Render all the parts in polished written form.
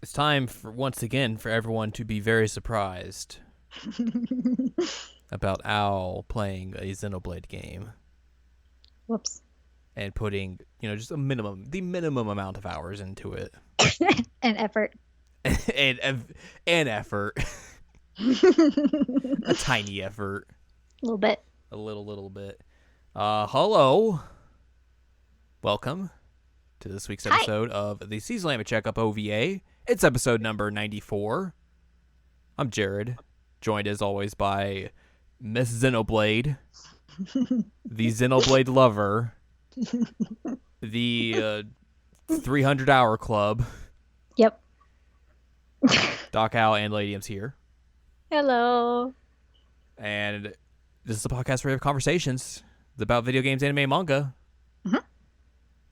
It's time for once again for everyone to be very surprised about Owl playing a Xenoblade game Whoops. and putting, just the minimum amount of hours into it. An effort. and effort. A A tiny effort. little bit. A little bit. Hello. Welcome to this week's Hi. episode of the Xenoblade Checkup OVA. It's episode number 94. I'm Jared, joined as always by Miss Xenoblade, the Xenoblade lover, the 300-hour club. Yep. Doc Owl and Lady M's here. Hello. And this is a podcast where we have conversations about video games, anime, and manga. Mhm.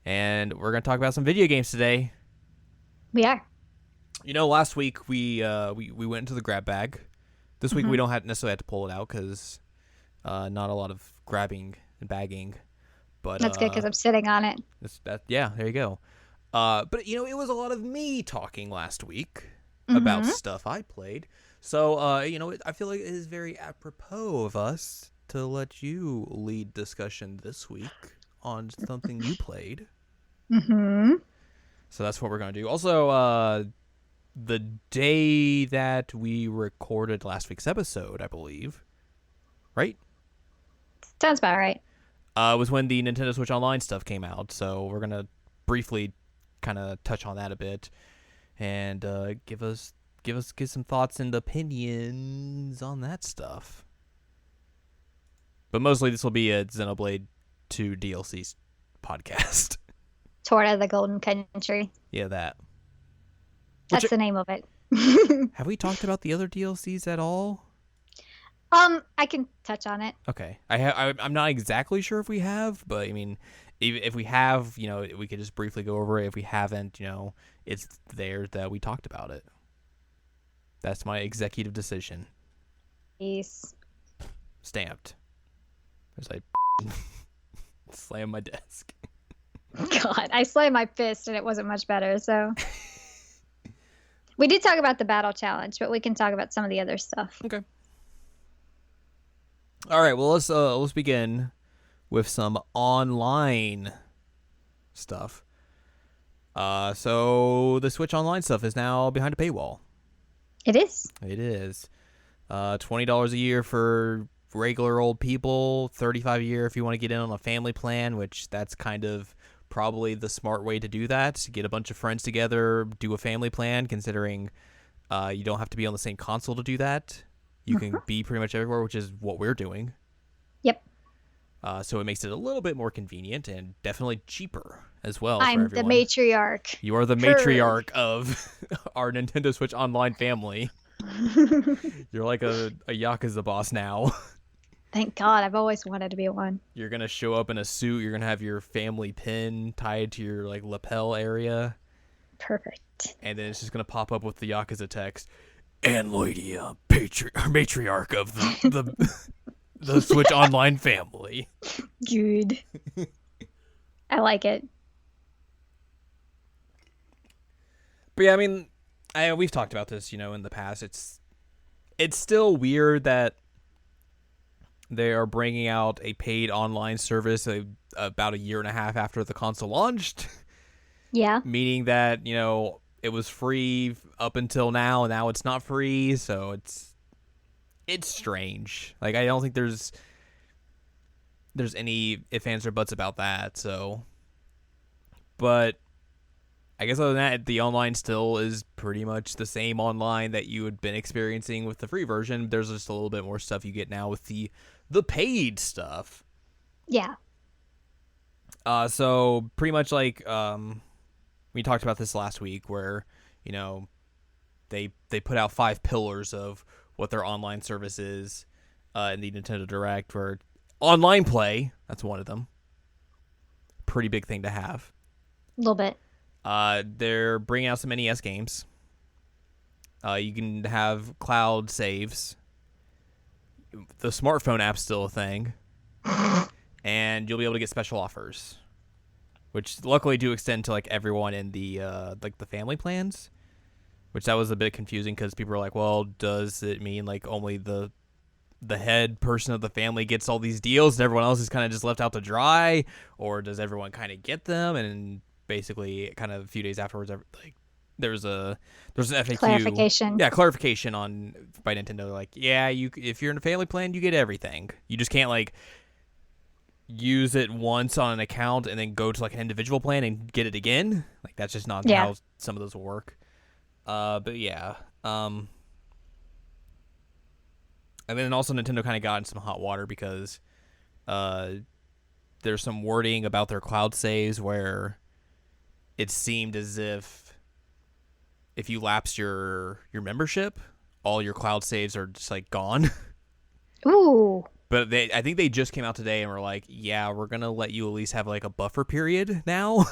And we're going to talk about some video games today. We are. Last week we went into the grab bag. This week we don't necessarily have to pull it out because not a lot of grabbing and bagging. But That's good because I'm sitting on it. yeah, there you go. But it was a lot of me talking last week about stuff I played. So I feel like it is very apropos of us to let you lead discussion this week on something you played. Mm-hmm. So that's what we're gonna do. Also, the day that we recorded last week's episode, I believe, right? Sounds about right. Was when the Nintendo Switch Online stuff came out. So we're gonna briefly kind of touch on that a bit and give some thoughts and opinions on that stuff. But mostly this will be a Xenoblade 2 DLC podcast. Torna, the Golden Country. Yeah, that. That's the name of it. Have we talked about the other DLCs at all? I can touch on it. Okay. I'm not exactly sure if we have, but I mean, if we have, we could just briefly go over it. If we haven't, it's there that we talked about it. That's my executive decision. Peace. Stamped. As I slam my desk. God, I slammed my fist and it wasn't much better, so. We did talk about the battle challenge, but we can talk about some of the other stuff. Okay. All right, well, let's begin with some online stuff. So the Switch Online stuff is now behind a paywall. It is. It is. $20 a year for regular old people, $35 a year if you want to get in on a family plan, which that's kind of probably the smart way to do that. Get a bunch of friends together, do a family plan, considering you don't have to be on the same console to do that. You can be pretty much everywhere, which is what we're doing. Yep. So it makes it a little bit more convenient and definitely cheaper as well. I'm for the everyone. matriarch. You are the matriarch of our Nintendo Switch Online family. You're like a Yakuza boss now. Thank God, I've always wanted to be one. You're going to show up in a suit. You're going to have your family pin tied to your lapel area. Perfect. And then it's just going to pop up with the Yakuza text. And Lady matriarch of the Switch Online family. Good. I like it. But yeah, I mean, we've talked about this, in the past. It's still weird that they are bringing out a paid online service about a year and a half after the console launched. Yeah. Meaning that, it was free up until now, and now it's not free, so it's strange. I don't think there's any ifs, ands, or buts about that, so. But I guess other than that, the online still is pretty much the same online that you had been experiencing with the free version. There's just a little bit more stuff you get now with the paid stuff. Yeah. So pretty much we talked about this last week where, they put out 5 pillars of what their online service is in the Nintendo Direct, where online play, that's one of them. Pretty big thing to have. A little bit. They're bringing out some NES games. You can have cloud saves. The smartphone app's still a thing. And you'll be able to get special offers, which luckily do extend to everyone in the the family plans. which that was a bit confusing because people were like, well, does it mean like only the head person of the family gets all these deals and everyone else is kind of just left out to dry, or does everyone kind of get them? And basically kind of a few days afterwards, like there's an FAQ clarification on by Nintendo, like, yeah, you if you're in a family plan, you get everything. You just can't like use it once on an account and then go to like an individual plan and get it again. Like that's just not how some of those will work. But yeah. And then also Nintendo kind of got in some hot water because there's some wording about their cloud saves where it seemed as if you lapsed your membership, all your cloud saves are just like gone. Ooh. But I think they just came out today and were like, yeah, we're going to let you at least have like a buffer period now.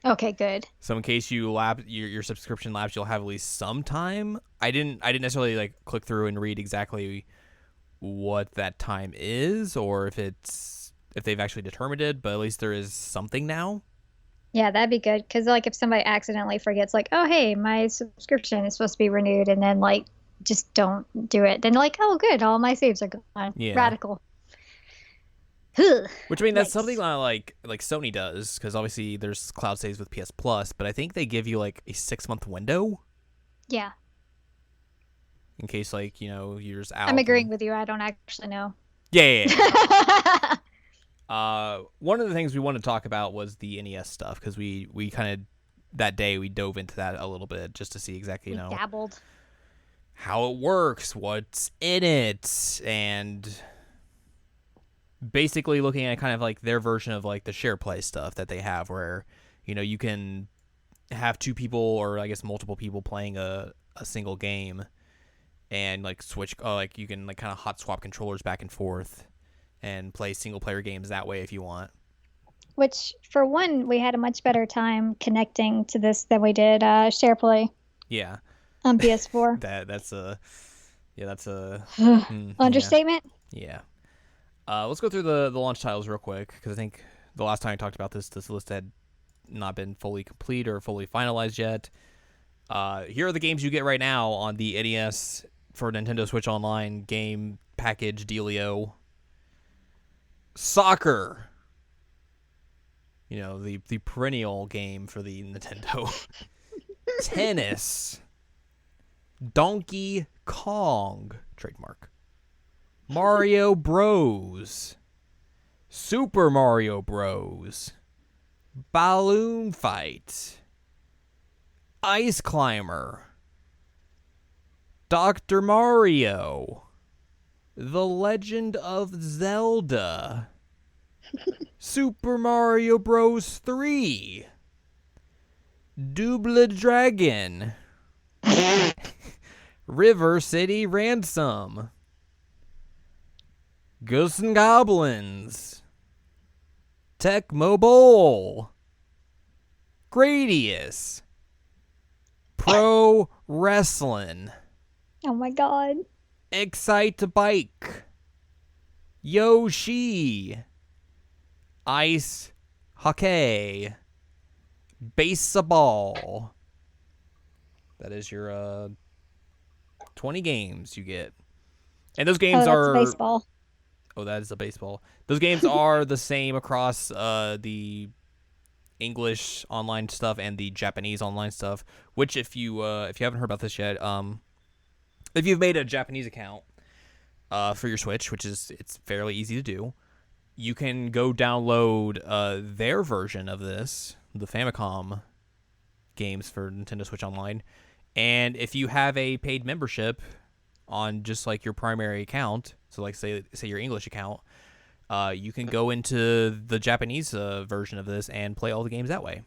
Okay, good. So in case you your subscription lapse, you'll have at least some time. I didn't necessarily like click through and read exactly what that time is or if they've actually determined it, but at least there is something now. Yeah, that'd be good because like if somebody accidentally forgets like, oh hey, my subscription is supposed to be renewed, and then like just don't do it, then like, oh good, all my saves are gone. Yeah. Radical. Which I mean, that's something like Sony does, because obviously there's cloud saves with PS Plus, but I think they give you like a 6-month window. Yeah. In case like you're just out. I'm agreeing with you. I don't actually know. Yeah. One of the things we wanted to talk about was the NES stuff because we kind of that day we dove into that a little bit just to see exactly dabbled how it works, what's in it, and basically looking at kind of like their version of like the share play stuff that they have where you can have two people or I guess multiple people playing a single game and like switch like you can like kind of hot swap controllers back and forth and play single player games that way if you want. Which for one, we had a much better time connecting to this than we did share play. Yeah. On PS4. that's a understatement. Yeah. Let's go through the launch titles real quick because I think the last time I talked about this list had not been fully complete or fully finalized yet. Here are the games you get right now on the NES for Nintendo Switch Online game package dealio. Soccer. The perennial game for the Nintendo. Tennis. Donkey Kong. Trademark. Mario Bros. Super Mario Bros. Balloon Fight. Ice Climber. Dr. Mario. The Legend of Zelda. Super Mario Bros. 3. Double Dragon. River City Ransom. Ghosts and Goblins. Tecmo Bowl. Gradius. Pro Wrestling. Oh my god. Excite Bike. Yoshi. Ice Hockey. Baseball. That is your 20 games you get. And those games are baseball. Oh, that is a baseball. Those games are the same across the English online stuff and the Japanese online stuff. Which, if you haven't heard about this yet, if you've made a Japanese account for your Switch, which it's fairly easy to do, you can go download their version of this, the Famicom games for Nintendo Switch Online. And if you have a paid membership on just like your primary account, so like say your English account, you can go into the Japanese version of this and play all the games that way,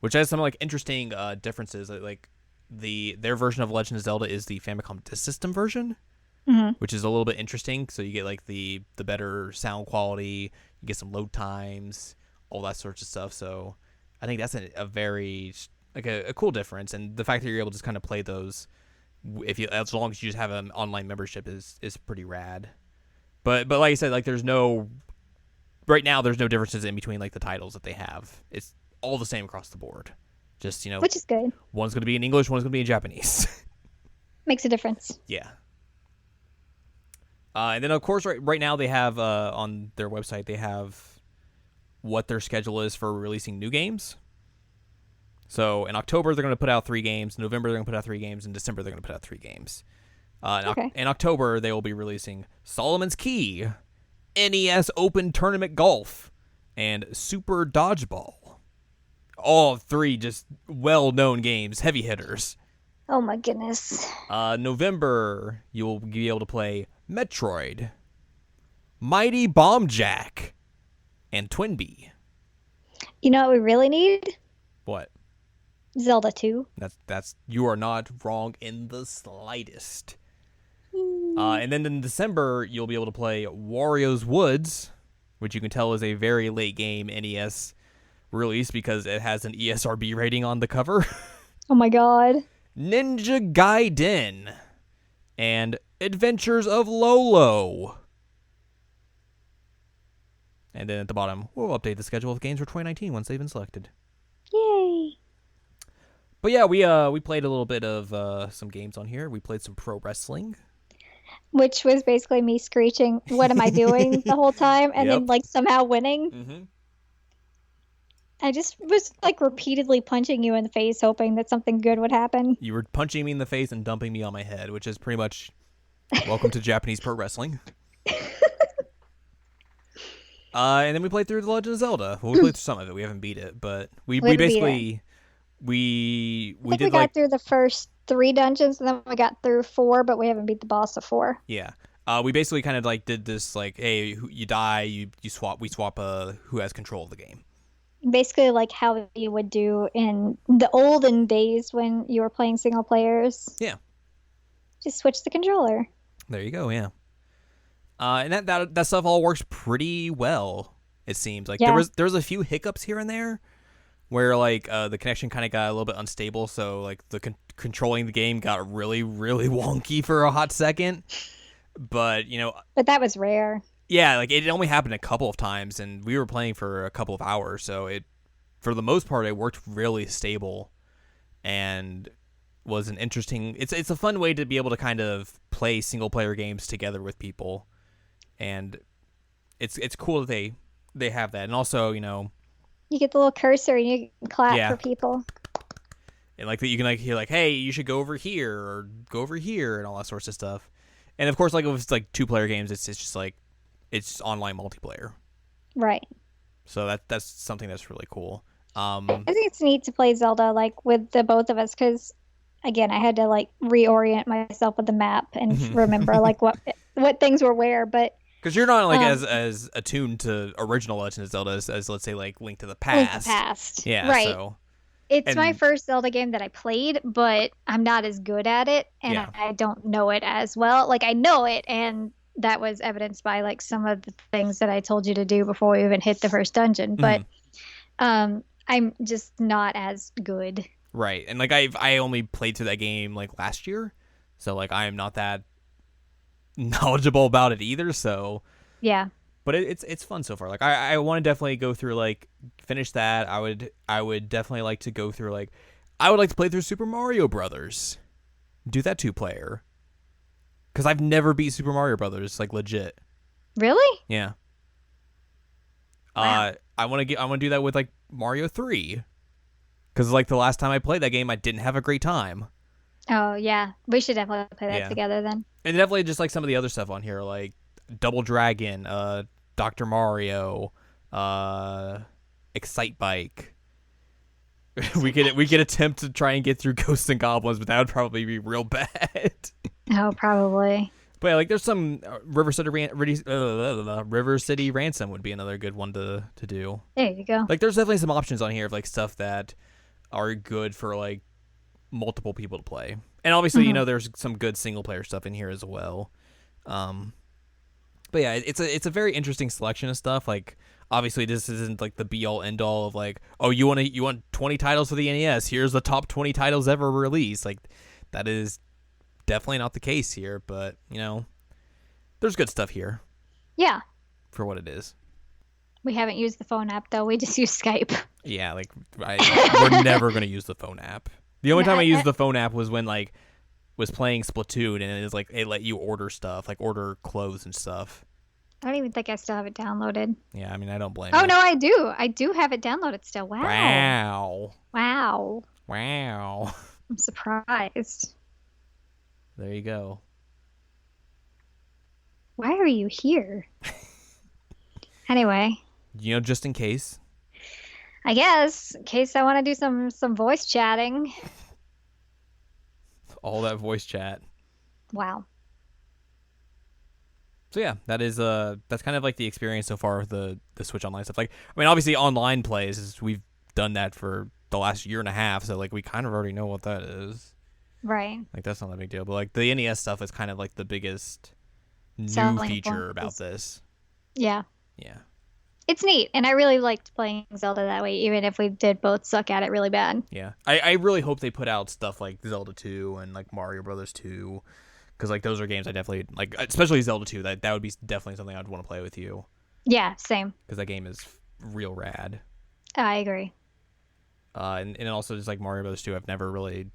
which has some like interesting differences. Like their version of Legend of Zelda is the Famicom Disk System version, which is a little bit interesting. So you get like the better sound quality, you get some load times, all that sorts of stuff. So I think that's a very like a cool difference, and the fact that you're able to just kind of play those as long as you just have an online membership is pretty rad. But like I said, like right now there's no differences in between like the titles that they have. It's all the same across the board. Just, which is good. One's going to be in English, one's going to be in Japanese. Makes a difference. Yeah. And then, of course, right now they have on their website, they have what their schedule is for releasing new games. So in October, they're going to put out 3 games. In November, they're going to put out 3 games. In December, they're going to put out 3 games. In October, they will be releasing Solomon's Key, NES Open Tournament Golf, and Super Dodgeball. All 3 just well-known games, heavy hitters. Oh my goodness. November, you will be able to play Metroid, Mighty Bomb Jack, and Twinbee. You know what we really need? What? Zelda 2. That's you are not wrong in the slightest. And then in December, you'll be able to play Wario's Woods, which you can tell is a very late game NES release because it has an ESRB rating on the cover. Oh my god. Ninja Gaiden and Adventures of Lolo. And then at the bottom, we'll update the schedule of games for 2019 once they've been selected. Yay. But yeah, we played a little bit of some games on here. We played some pro wrestling. Which was basically me screeching, what am I doing the whole time? And then like somehow winning. Mm-hmm. I just was like repeatedly punching you in the face, hoping that something good would happen. You were punching me in the face and dumping me on my head, which is pretty much welcome to Japanese pro wrestling. And then we played through The Legend of Zelda. Well, we played through some of it. We haven't beat it, but we basically we got through the first 3 dungeons, and then we got through 4, but we haven't beat the boss of 4. Yeah. We basically kind of like did this like, hey, you die, we swap who has control of the game. Basically like how you would do in the olden days when you were playing single players. Yeah. Just switch the controller. There you go, yeah. And that stuff all works pretty well, it seems. Like there was a few hiccups here and there where like the connection kind of got a little bit unstable, so like the controlling the game got really, really wonky for a hot second. But, But that was rare. Yeah, like it only happened a couple of times, and we were playing for a couple of hours, so it, for the most part, it worked really stable, and was an interesting. It's a fun way to be able to kind of play single player games together with people, and it's cool that they have that, and also you get the little cursor and you can clap for people, and like that you can like hear like, hey, you should go over here or go over here and all that sorts of stuff, and of course like if it's like 2-player games, it's just like. It's online multiplayer. Right. So that's something that's really cool. I think it's neat to play Zelda like with the both of us because, again, I had to like reorient myself with the map and remember like what things were where. But because you're not like as attuned to original Legend of Zelda as let's say like Link to the Past. Link to the Past. Yeah. Right. So. It's my first Zelda game that I played, but I'm not as good at it, and I don't know it as well. Like I know it, and that was evidenced by like some of the things that I told you to do before we even hit the first dungeon. But I'm just not as good. Right. And like I only played through that game like last year. So like I am not that knowledgeable about it either. So yeah. But it's fun so far. Like I want to definitely go through like finish that. I would definitely like to go through like I would like to play through Super Mario Brothers. Do that 2-player. Because I've never beat Super Mario Brothers, like legit. Really? Yeah. Wow. I want to do that with like Mario 3. Because like the last time I played that game, I didn't have a great time. Oh yeah, we should definitely play that together then. And definitely just like some of the other stuff on here, like Double Dragon, Dr. Mario, Excite Bike. we could attempt to try and get through Ghosts and Goblins, but that would probably be real bad. Oh, probably. But yeah, like there's some River City Ransom would be another good one to do. There you go. Like there's definitely some options on here of like stuff that are good for like multiple people to play. And obviously, there's some good single player stuff in here as well. But yeah, it's a very interesting selection of stuff. Like obviously this isn't like the be all end all of like, oh, you want 20 titles for the NES. Here's the top 20 titles ever released. Like that is definitely not the case here, but there's good stuff here. Yeah. For what it is. We haven't used the phone app though. We just use Skype. Yeah, like we're never gonna use the phone app. The only No, time I used the phone app was when like was playing Splatoon, and it was like it let you order stuff, like order clothes and stuff. I don't even think I still have it downloaded. Yeah, I mean I don't blame Oh you. no, I do. I do have it downloaded still. Wow. Wow, Wow. wow. I'm surprised. There you go. Why are you here? Anyway, You know, just in case. I guess in case I want to do some voice chatting. All that voice chat. Wow. So yeah, that's kind of like the experience so far with the Switch Online stuff. Like, I mean, obviously online plays we've done that for the last year and a half, so like we kind of already know what that is. Right. Like that's not a big deal, but like the NES stuff is kind of like the biggest new Selling feature points. about this. Yeah. Yeah. It's neat, and I really liked playing Zelda that way, even if we did both suck at it really bad. Yeah. I really hope they put out stuff like Zelda 2 and like Mario Brothers 2, because like those are games I definitely like, especially Zelda 2. That would be definitely something I'd want to play with you, Yeah, same. because that game is real rad. I agree. And also just like Mario Brothers 2, I've never really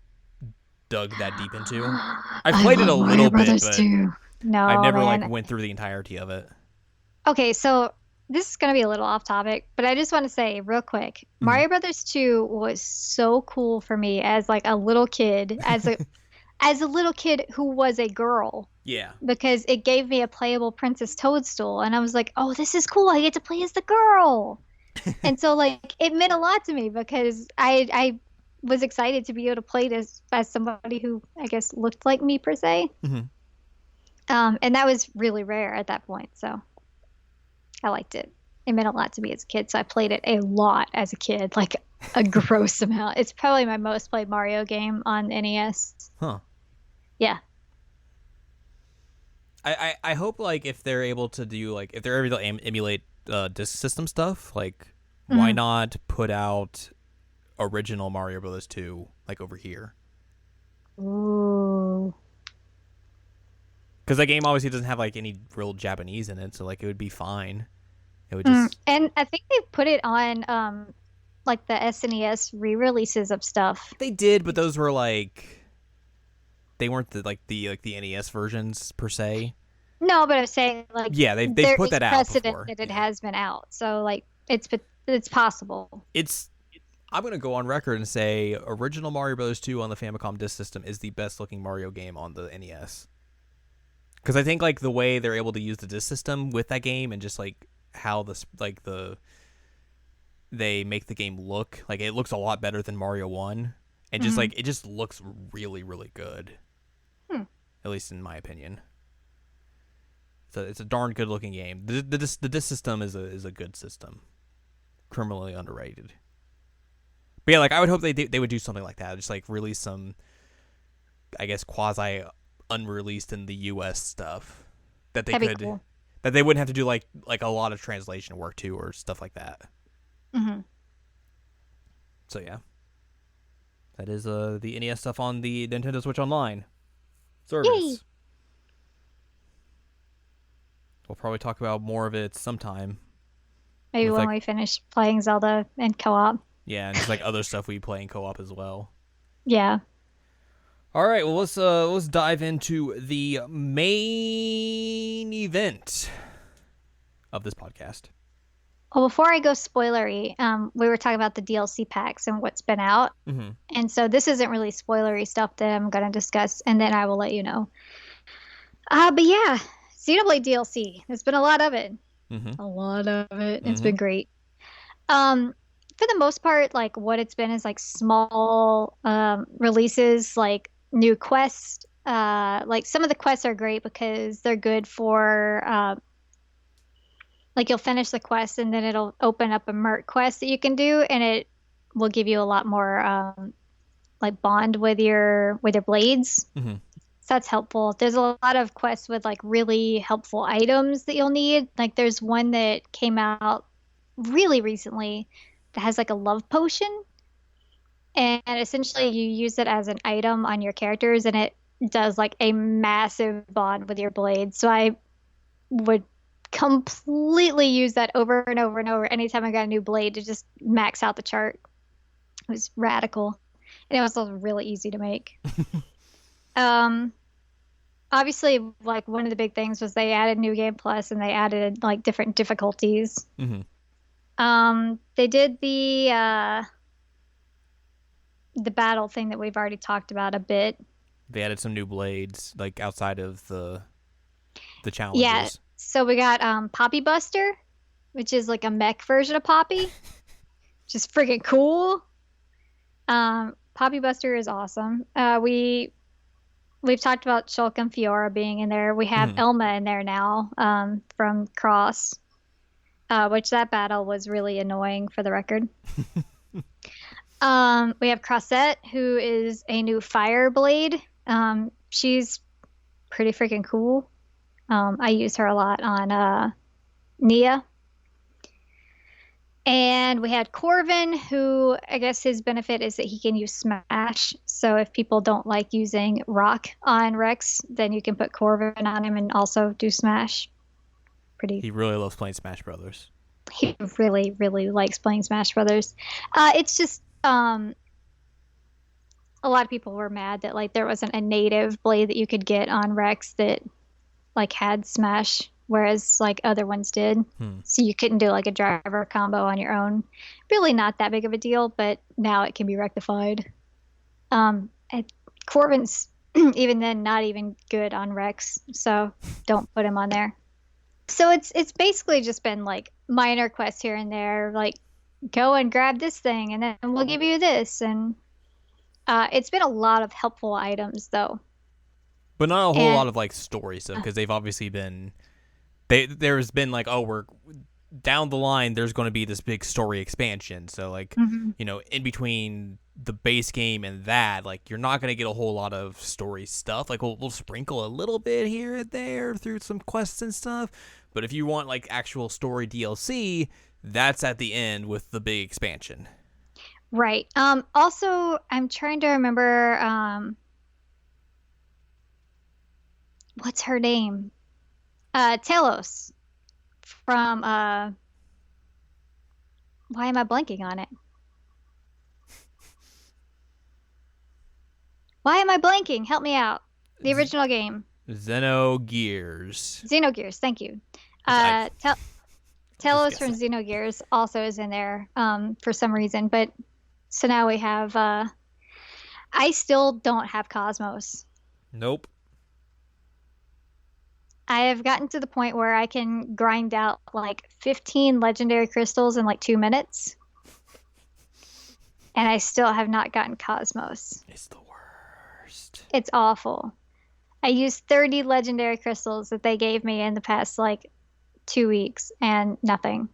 dug that deep into. I've I played it a love Mario little bit, Brothers but too. No, I've never man. like went through the entirety of it. Okay, so this is gonna be a little off topic, but I just want to say real quick, Mhm. Mario Brothers 2 was so cool for me as like a little kid, as a little kid who was a girl, Yeah. because it gave me a playable Princess Toadstool, and I was like, oh, this is cool. I get to play as the girl. And so like it meant a lot to me because I was excited to be able to play this as somebody who I guess looked like me per se. Mhm. And that was really rare at that point, so I liked it. It meant a lot to me as a kid, so I played it a lot as a kid, like a gross amount. It's probably my most played Mario game on NES. Huh. Yeah. I hope like if they're able to do like if they're able to emulate disk system stuff, like why Mhm. not put out original Mario Brothers 2 like over here? Ooh. Because that game obviously doesn't have like any real Japanese in it, so like it would be fine. It would Mm. just And I think they put it on like the SNES re-releases of stuff. they did, but those were like they weren't the NES versions per se. No, but I'm saying like Yeah, they've there put is that out precedent before. that it Yeah. has been out. So like it's possible. It's I'm gonna go on record and say original Mario Bros. 2 on the Famicom Disk System is the best looking Mario game on the NES. Because I think like the way they're able to use the disk system with that game and just like how they make the game look like it looks a lot better than Mario 1, and just Mhm. like it just looks really really good. Hmm. At least in my opinion. So it's a darn good looking game. The disc system is a good system. Criminally underrated. But yeah, like I would hope they would do something like that. Just like release some, I guess, quasi unreleased in the U.S. stuff that they That'd could be cool. that they wouldn't have to do like a lot of translation work to or stuff like that. Hmm. So yeah, that is the NES stuff on the Nintendo Switch Online service. Yay! We'll probably talk about more of it sometime. Maybe With when like we finish playing Zelda and co-op. yeah, and just like other stuff we play in co-op as well. Yeah. All right, well let's dive into the main event of this podcast. Well, before I go spoilery, we were talking about the DLC packs and what's been out. Mm-hmm. And so this isn't really spoilery stuff that I'm going to discuss, and then I will let you know. But yeah, Xenoblade DLC. There's been a lot of it. Mm-hmm. A lot of it. It's Mm-hmm. been great. For the most part, like what it's been is like small releases, like new quests. Like some of the quests are great because they're good for like you'll finish the quest and then it'll open up a merc quest that you can do, and it will give you a lot more like bond with your blades. Mm-hmm. So that's helpful. There's a lot of quests with like really helpful items that you'll need. Like there's one that came out really recently that has like a love potion, and essentially you use it as an item on your characters, and it does like a massive bond with your blade. So I would completely used that over and over and over anytime I got a new blade to just max out the chart. It was radical. And it was also really easy to make. Um, Obviously, like one of the big things was they added New Game Plus and they added like different difficulties. Mm-hmm. They did the battle thing that we've already talked about a bit. They added some new blades, like outside of the Yeah, challenges. so we got Poppy Buster, which is like a mech version of Poppy, which is freaking cool. Poppy Buster is awesome. We've talked about Shulk and Fiora being in there. We have Mm-hmm. Elma in there now, from Cross, which that battle was really annoying for the record. We have Crossette, who is a new fire blade. She's pretty freaking cool. I use her a lot on Nia. And we had Corvin, who I guess his benefit is that he can use Smash. So if people don't like using Rock on Rex, then you can put Corvin on him and also do Smash. He really loves playing Smash Brothers. He really, really likes playing Smash Brothers. It's just a lot of people were mad that like there wasn't a native blade that you could get on Rex that like had Smash, whereas like other ones did. So you couldn't do like a driver combo on your own. Really not that big of a deal, but now it can be rectified. Corvin's even then not even good on Rex, so don't put him on there. So it's basically just been like minor quests here and there, like go and grab this thing and then we'll give you this, and it's been a lot of helpful items though. But not a whole lot of like story stuff, because they've obviously been there's been like, oh, we're down the line, there's going to be this big story expansion. So like, you know, in between the base game and that, like you're not going to get a whole lot of story stuff. Like we'll sprinkle a little bit here and there through some quests and stuff. But if you want like actual story DLC, that's at the end with the big expansion. Right. Also, I'm trying to remember what's her name? Telos from why am I blanking on it? Why am I blanking? Help me out. The original game. Xenogears. Xenogears, thank you. Telos from Xenogears also is in there for some reason, but so now we have I still don't have Cosmos. Nope. I have gotten to the point where I can grind out like 15 legendary crystals in like 2 minutes. And I still have not gotten Cosmos. It's the worst. It's awful. I used 30 legendary crystals that they gave me in the past like 2 weeks and nothing.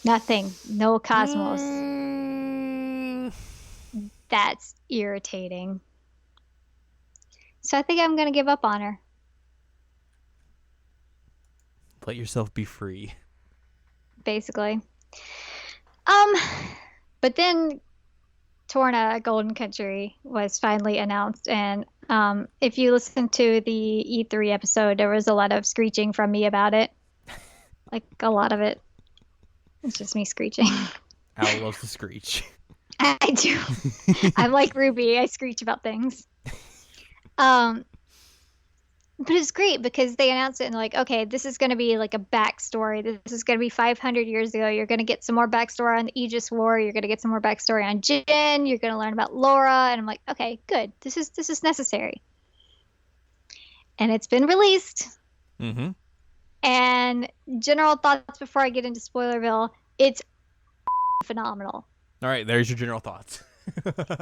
Nothing. No Cosmos. That's irritating. So I think I'm going to give up on her. Let yourself be free. Basically. But then Torna Golden Country was finally announced, and if you listen to the E3 episode, there was a lot of screeching from me about it. Like a lot of it. It's just me screeching. Al loves to screech. I do. I'm like Ruby. I screech about things. But it's great because they announced it and like, okay, this is going to be like a backstory. This is going to be 500 years ago. You're going to get some more backstory on the Aegis War. You're going to get some more backstory on Jin. You're going to learn about Laura. And I'm like, okay, good. This is necessary. And it's been released. Mm-hmm. And general thoughts before I get into Spoilerville, it's phenomenal. All right, there's your general thoughts.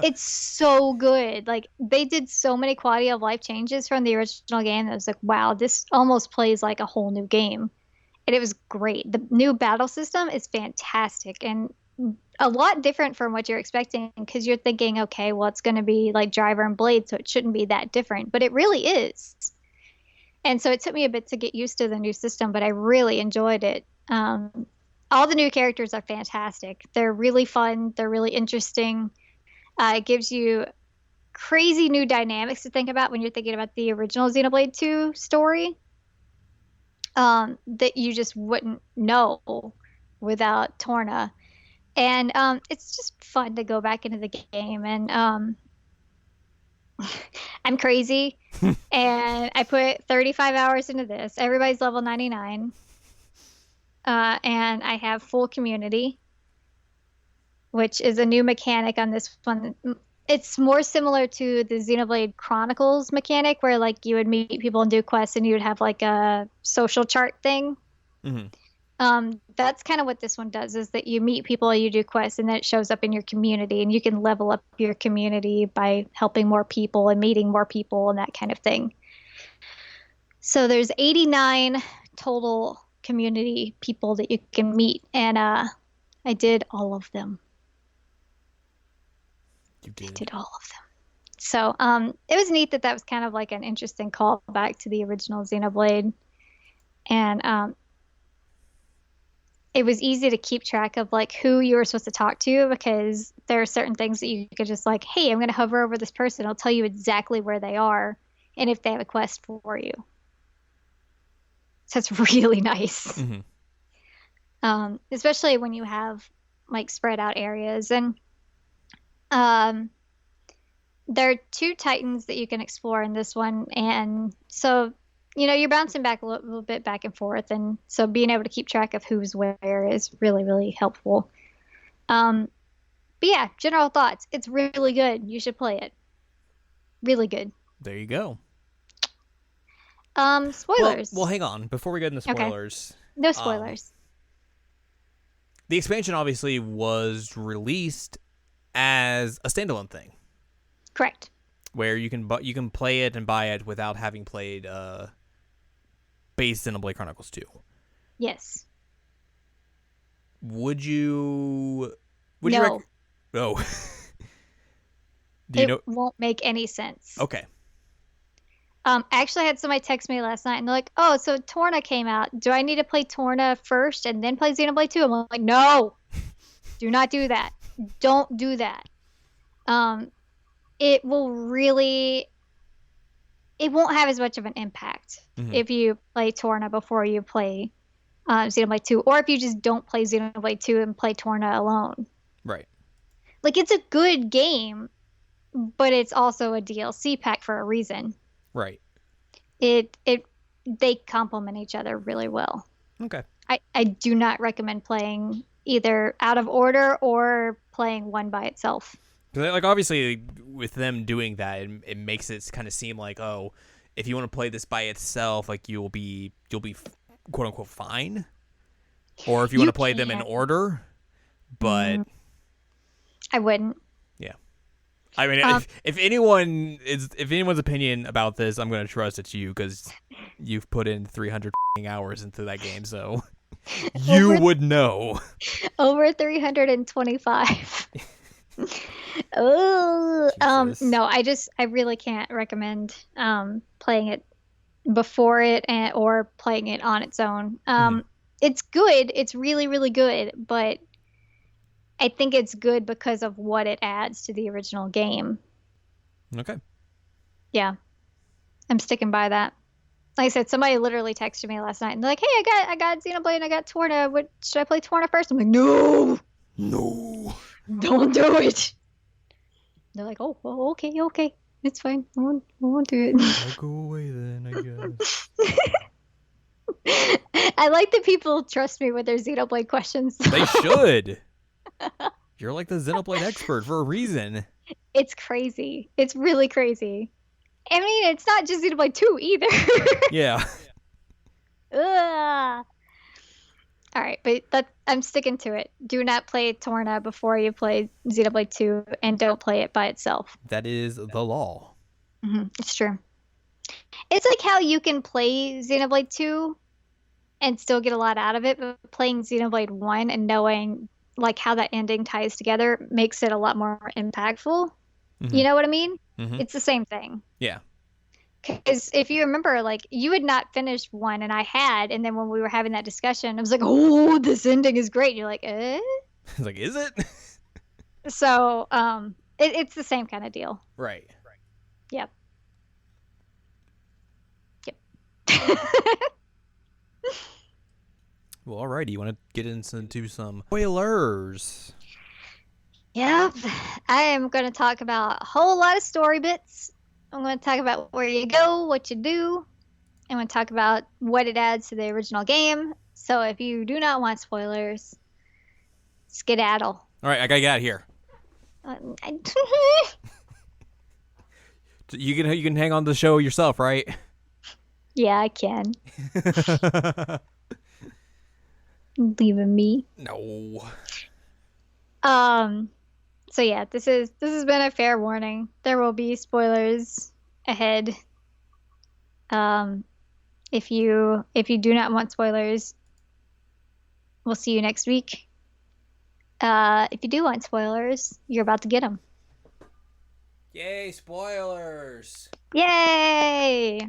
It's so good. Like they did so many quality of life changes from the original game that I was like, wow, this almost plays like a whole new game. And it was great. The new battle system is fantastic and a lot different from what you're expecting, because you're thinking, okay, well, it's going to be like Driver and Blade, so it shouldn't be that different, but it really is. And so it took me a bit to get used to the new system, but I really enjoyed it. All the new characters are fantastic. They're really fun. They're really interesting. It gives you crazy new dynamics to think about when you're thinking about the original Xenoblade 2 story. that you just wouldn't know without Torna. And it's just fun to go back into the game. And I'm crazy, and I put 35 hours into this. Everybody's level 99. And I have full community, which is a new mechanic on this one. It's more similar to the Xenoblade Chronicles mechanic, where like you would meet people and do quests, and you would have like a social chart thing. Mm-hmm. That's kind of what this one does, is that you meet people, you do quests, and then it shows up in your community, and you can level up your community by helping more people and meeting more people and that kind of thing. So there's 89 total community people that you can meet, and I did all of them. You did. I did all of them. So it was neat that was kind of like an interesting callback to the original Xenoblade. And it was easy to keep track of like who you were supposed to talk to, because there are certain things that you could just like, hey, I'm going to hover over this person. I'll tell you exactly where they are and if they have a quest for you. So it's really nice. Mm-hmm. Especially when you have like spread out areas. And there are 2 titans that you can explore in this one, and so you're bouncing back a little bit back and forth, and so being able to keep track of who's where is really, really helpful. But yeah, general thoughts, it's really good. You should play it. Really good. There you go. Spoilers. Well, hang on before we get into spoilers. Okay. No spoilers. The expansion obviously was released as a standalone thing. Correct. Where you can play it and buy it without having played base Xenoblade Chronicles 2. Yes. Would you? No. No. It won't make any sense. Okay. Actually, I had somebody text me last night, and they're like, "Oh, so Torna came out. Do I need to play Torna first and then play Xenoblade 2?" I'm like, "No, do not do that. Don't do that. It won't have as much of an impact if you play Torna before you play Xenoblade 2, or if you just don't play Xenoblade 2 and play Torna alone. Right. Like, it's a good game, but it's also a DLC pack for a reason. Right. They complement each other really well. Okay. I do not recommend playing either out of order or playing one by itself. Like, obviously, with them doing that, it makes it kind of seem like, oh, if you want to play this by itself, like you'll be quote unquote fine, or if you want to play them in order. But I wouldn't. Yeah, I mean, if anyone's opinion about this, I'm going to trust it's you, because you've put in 300 hours into that game, so you would know. Over 325. Oh, no, I really can't recommend playing it before it or playing it on its own. It's good. It's really, really good, but I think it's good because of what it adds to the original game. Okay. Yeah. I'm sticking by that. Like I said, somebody literally texted me last night and they're like, "Hey, I got Xenoblade and I got Torna. What should I play Torna first?" I'm like, "No. Don't do it." They're like, "Oh, well, okay. It's fine. I won't do it." I'll go away then, I guess. I like that people trust me with their Xenoblade questions. They should. You're like the Xenoblade expert for a reason. It's crazy. It's really crazy. I mean, it's not just Xenoblade 2 either. Yeah. Ugh. All right, but I'm sticking to it. Do not play Torna before you play Xenoblade 2, and don't play it by itself. That is the law. It's true. It's like how you can play Xenoblade 2 and still get a lot out of it, but playing Xenoblade 1 and knowing like how that ending ties together makes it a lot more impactful. You know what I mean? It's the same thing. Yeah. Because if you remember, like, you had not finished 1 and I had, and then when we were having that discussion, I was like, "Oh, this ending is great." And you're like, "Eh?" I was like, "Is it?" So, it's the same kind of deal. Right. Yep. Well, alrighty. You want to get into some spoilers? Yep. I am going to talk about a whole lot of story bits. I'm going to talk about where you go, what you do. I'm going to talk about what it adds to the original game. So if you do not want spoilers, skedaddle. All right, I gotta get out of here. You can hang on to the show yourself, right? Yeah, I can. Leaving me. No. So yeah, this has been a fair warning. There will be spoilers ahead. If you do not want spoilers, we'll see you next week. If you do want spoilers, you're about to get them. Yay, spoilers! Yay!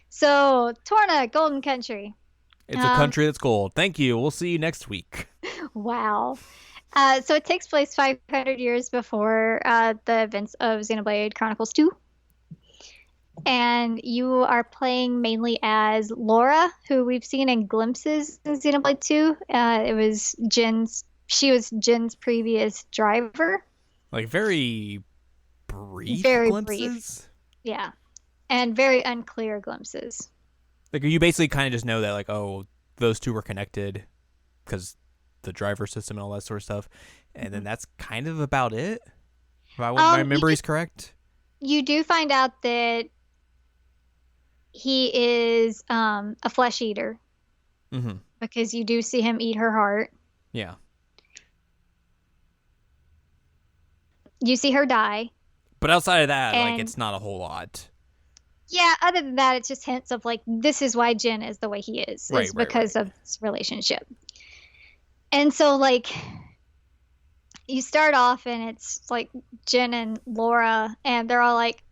So, Torna, Golden Country. It's a country that's gold. Thank you. We'll see you next week. Wow. So it takes place 500 years before the events of Xenoblade Chronicles 2. And you are playing mainly as Laura, who we've seen in glimpses in Xenoblade 2. She was Jin's previous driver. Like very brief Very glimpses? brief. Yeah. And very unclear glimpses. Like you basically kind of just know that like, oh, those two were connected because the driver system and all that sort of stuff. And then that's kind of about it. If my memory's correct. You do find out that he is a flesh eater. Mm-hmm. Because you do see him eat her heart. Yeah. You see her die. But outside of that, like it's not a whole lot. Yeah, other than that, it's just hints of like, this is why Jin is the way he is. Right, because of this relationship. And so like, you start off and it's like Jin and Laura, and they're all like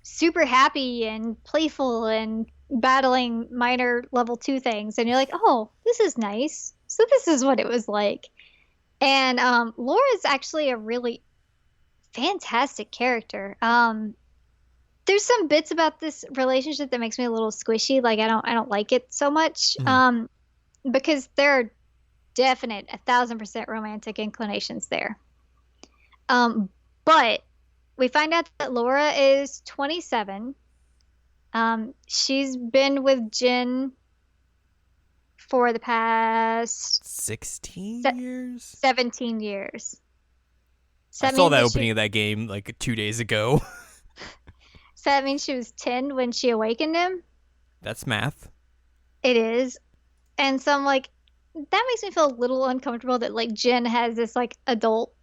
super happy and playful and battling minor level 2 things. And you're like, oh, this is nice. So this is what it was like. And Laura is actually a really fantastic character. There's some bits about this relationship that makes me a little squishy. Like I don't like it so much. Because there are definite 1,000% romantic inclinations there. But we find out that Laura is 27. She's been with Jin for the past 16 years? 17 years. I saw that opening of that game like 2 days ago. So that means she was 10 when she awakened him? That's math. It is. And so I'm like, that makes me feel a little uncomfortable that like Jin has this like adult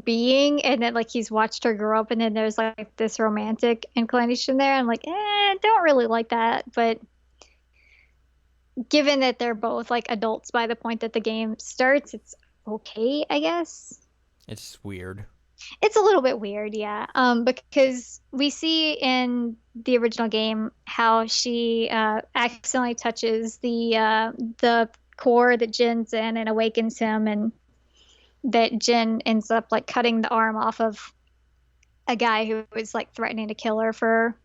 being and then like he's watched her grow up and then there's like this romantic inclination there. I'm like, don't really like that. But given that they're both like adults by the point that the game starts, it's okay, I guess. It's weird. It's a little bit weird, yeah. Because we see in the original game how she accidentally touches the core that Jin's in and awakens him, and that Jin ends up like cutting the arm off of a guy who was like threatening to kill her for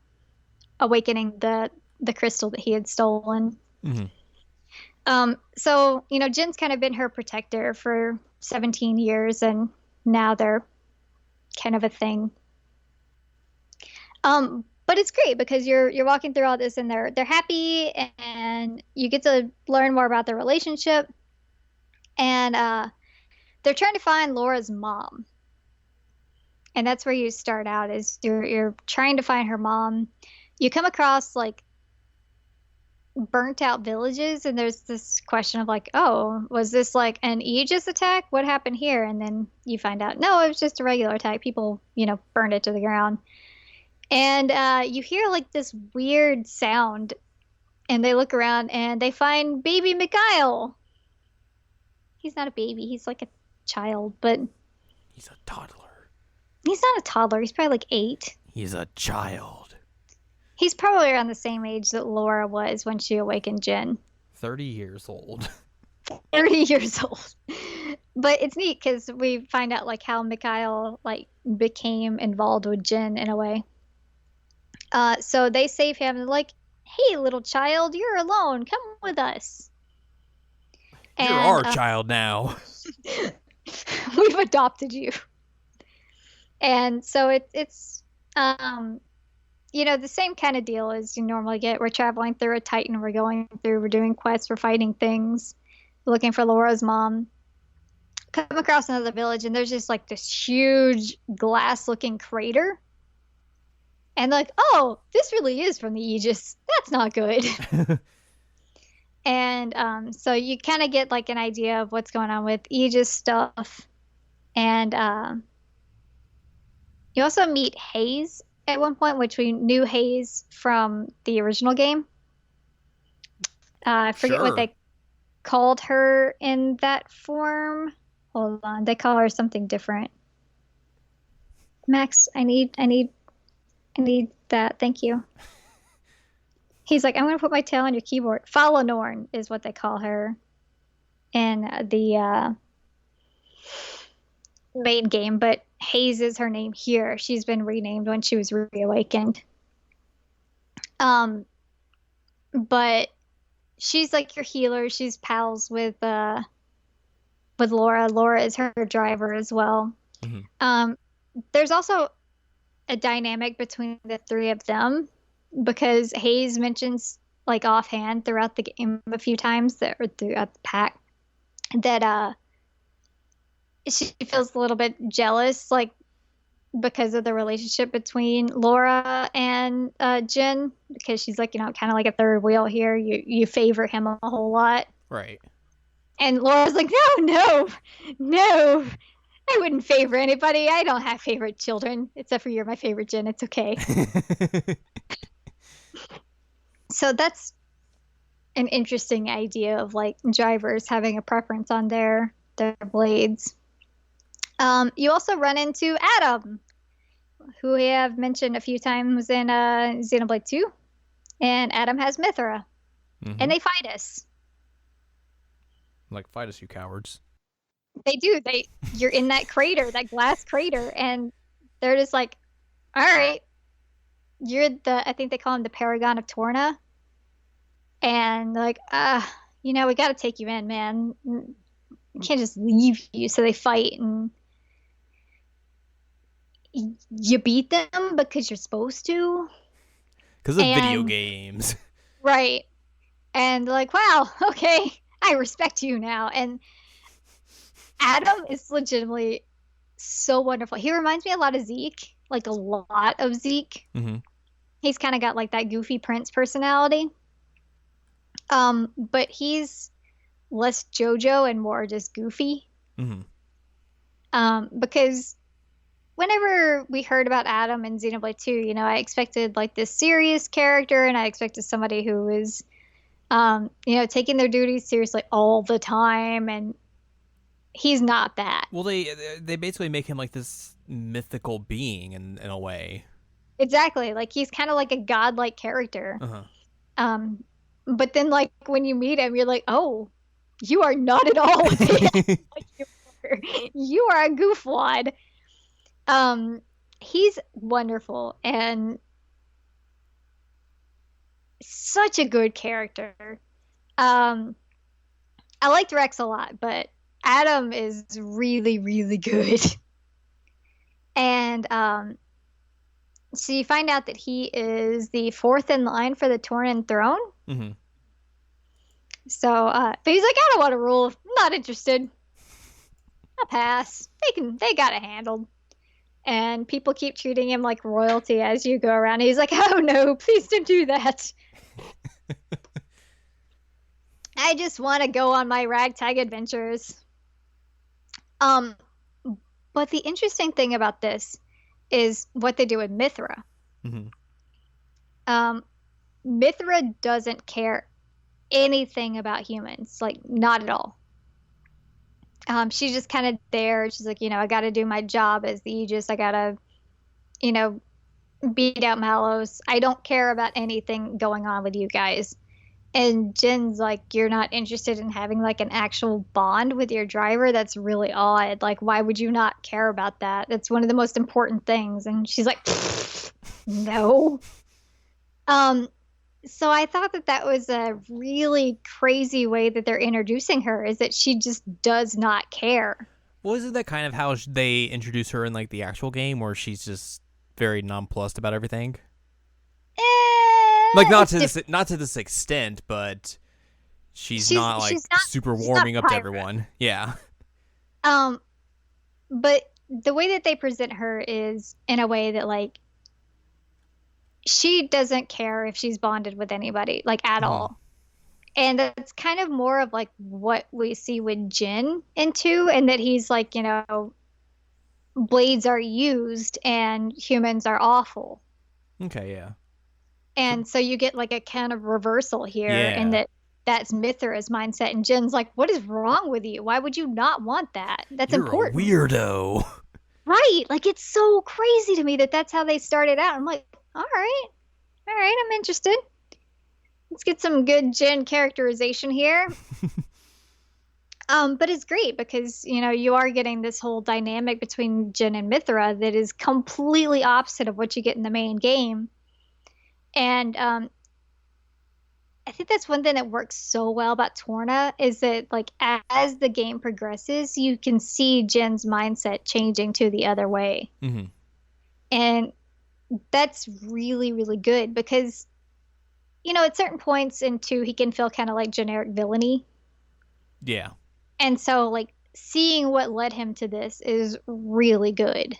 awakening the crystal that he had stolen. Mm-hmm. So Jin's kind of been her protector for 17 years, and now they're kind of a thing. But it's great because you're walking through all this and they're happy and you get to learn more about their relationship. And they're trying to find Laura's mom. And that's where you start out, is you're trying to find her mom. You come across like burnt out villages, and there's this question of like, oh, was this like an Aegis attack? What happened here? And then you find out, no, it was just a regular attack. People, burned it to the ground. And you hear like this weird sound, and they look around and they find baby Mikhail. He's not a baby. He's like a child, but he's a toddler. He's not a toddler. He's probably like 8. He's a child. He's probably around the same age that Laura was when she awakened Jin. 30 years old. 30 years old. But it's neat because we find out like how Mikhail like became involved with Jin in a way. So they save him and they're like, "Hey, little child, you're alone. Come with us." You're And our child now. we've adopted you. And so it's the same kind of deal as you normally get. We're traveling through a Titan. We're doing quests. We're fighting things, looking for Laura's mom. Come across another village, and there's just like this huge glass-looking crater. And like, oh, this really is from the Aegis. That's not good. And so you kind of get like an idea of what's going on with Aegis stuff. And you also meet Hayes at one point, which we knew Hayes from the original game. I forget what they called her in that form. Hold on, they call her something different. Max, I need that. Thank you. He's like, I'm gonna put my tail on your keyboard. Falanorn is what they call her in the main game, but Hayes is her name here. She's been renamed when she was reawakened. But she's like your healer. She's pals with Laura. Laura is her driver as well. Mm-hmm. There's also a dynamic between the three of them, because Hayes mentions like offhand throughout the game a few times or throughout the pack that she feels a little bit jealous, like because of the relationship between Laura and Jen, because she's like, kind of like a third wheel here. You favor him a whole lot. Right. And Laura's like, no, I wouldn't favor anybody. I don't have favorite children, except for you're my favorite, Jen. It's okay. So that's an interesting idea of like drivers having a preference on their blades. You also run into Adam, who we have mentioned a few times in Xenoblade 2. And Adam has Mithra. Mm-hmm. And they fight us. Like, fight us, you cowards. They do. You're in that crater, that glass crater, and they're just like, all right, I think they call him the Paragon of Torna. And like, we got to take you in, man. We can't just leave you. So they fight, and you beat them because you're supposed to. Because of video games. Right. And like, wow, okay, I respect you now. And Adam is legitimately so wonderful. He reminds me a lot of Zeke, like a lot of Zeke. Mm-hmm. He's kind of got like that goofy Prince personality. But he's less JoJo and more just goofy. Mm-hmm. Because whenever we heard about Adam in Xenoblade 2, I expected like this serious character, and I expected somebody who was, taking their duties seriously all the time, and he's not that. Well, they basically make him like this mythical being in a way. Exactly. Like, he's kind of like a godlike character. Uh-huh. But then, like, when you meet him, you're like, oh, you are not at all like you are a goofwad. He's wonderful and such a good character. I liked Rex a lot, but Adam is really, really good. And so you find out that he is the fourth in line for the Torna throne. Mm-hmm. So, but he's like, I don't want to rule. I'm not interested. I'll pass. They got it handled. And people keep treating him like royalty as you go around. He's like, oh no, please don't do that. I just want to go on my ragtag adventures. But the interesting thing about this is what they do with Mithra. Mm-hmm. Mithra doesn't care anything about humans, like not at all. She's just kind of there. She's like, I got to do my job as the Aegis. I got to, beat out Malos. I don't care about anything going on with you guys. And Jen's like, you're not interested in having like an actual bond with your driver? That's really odd. Like, why would you not care about that? It's one of the most important things. And she's like, no. So I thought that that was a really crazy way that they're introducing her, is that she just does not care. Well, isn't that kind of how they introduce her in like the actual game, where she's just very nonplussed about everything? Like It's different. not to this extent, but she's She's not like she's not super she's not warming up to Pyra. everyone. Yeah. Um, but the way that they present her is in a way that like she doesn't care if she's bonded with anybody, like at Hmm. all. And that's kind of more of like what we see with Jin into, and that he's like, blades are used and humans are awful. Okay. Yeah. And so you get like a kind of reversal here, in Yeah. that that's Mithra's mindset. And Jin's like, what is wrong with you? Why would you not want that? That's You're a important. weirdo. Right. Like it's so crazy to me that that's how they started out. I'm like, all right, I'm interested. Let's get some good Jin characterization here. But it's great because, you are getting this whole dynamic between Jin and Mithra that is completely opposite of what you get in the main game. And I think that's one thing that works so well about Torna, is that like as the game progresses, you can see Jin's mindset changing to the other way. Hmm. And that's really, really good because, at certain points in two, he can feel kind of like generic villainy. Yeah. And so like seeing what led him to this is really good.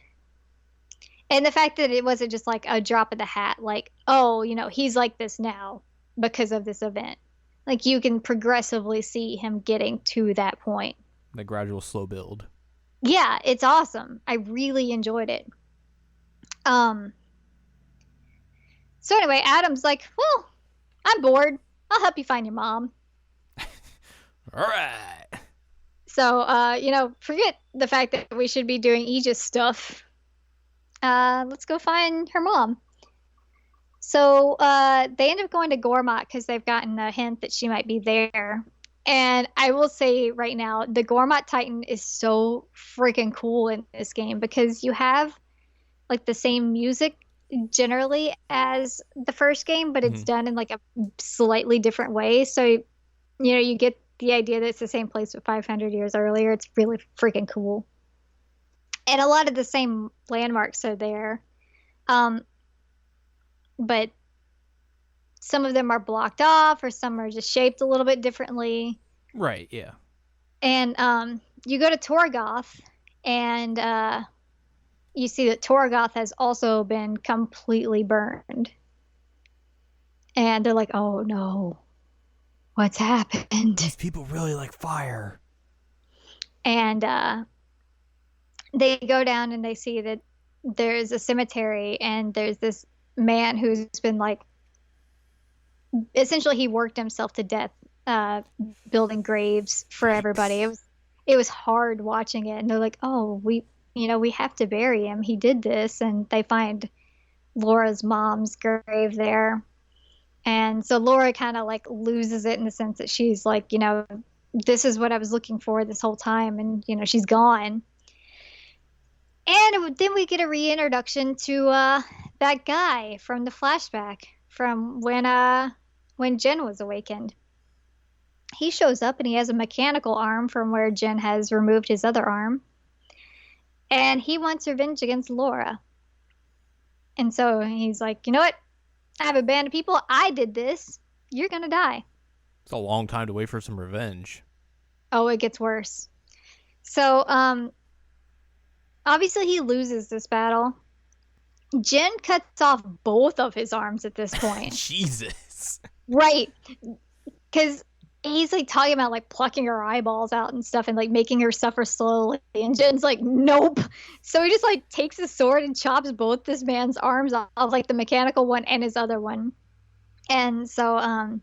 And the fact that it wasn't just like a drop of the hat, like, oh, he's like this now because of this event. Like you can progressively see him getting to that point. The gradual slow build. Yeah, it's awesome. I really enjoyed it. Um, so anyway, Adam's like, well, I'm bored. I'll help you find your mom. All right. So, forget the fact that we should be doing Aegis stuff. Let's go find her mom. So they end up going to Gormott because they've gotten a hint that she might be there. And I will say right now, the Gormott Titan is so freaking cool in this game because you have like the same music generally as the first game, but it's Hmm. done in like a slightly different way. So, you get the idea that it's the same place but 500 years earlier. It's really freaking cool. And a lot of the same landmarks are there. Um, but some of them are blocked off, or some are just shaped a little bit differently. Right. Yeah. And you go to Torgoth, and you see that Torgoth has also been completely burned. And they're like, oh no, what's happened? These people really like fire. And they go down and they see that there's a cemetery, and there's this man who's been like, essentially he worked himself to death building graves for everybody. Yikes. It was hard watching it, and they're like, oh, we have to bury him, he did this. And they find Laura's mom's grave there. And so Laura kind of like loses it in the sense that she's like, this is what I was looking for this whole time, and she's gone. And then we get a reintroduction to that guy from the flashback from when Jen was awakened. He shows up and he has a mechanical arm from where Jen has removed his other arm. And he wants revenge against Laura. And so he's like, you know what? I have a band of people. I did this. You're going to die. It's a long time to wait for some revenge. Oh, it gets worse. So, obviously he loses this battle. Jen cuts off both of his arms at this point. Jesus. Right. Because he's like talking about like plucking her eyeballs out and stuff and like making her suffer slowly. And Jen's like, nope. So he just like takes his sword and chops both this man's arms off, like the mechanical one and his other one. And so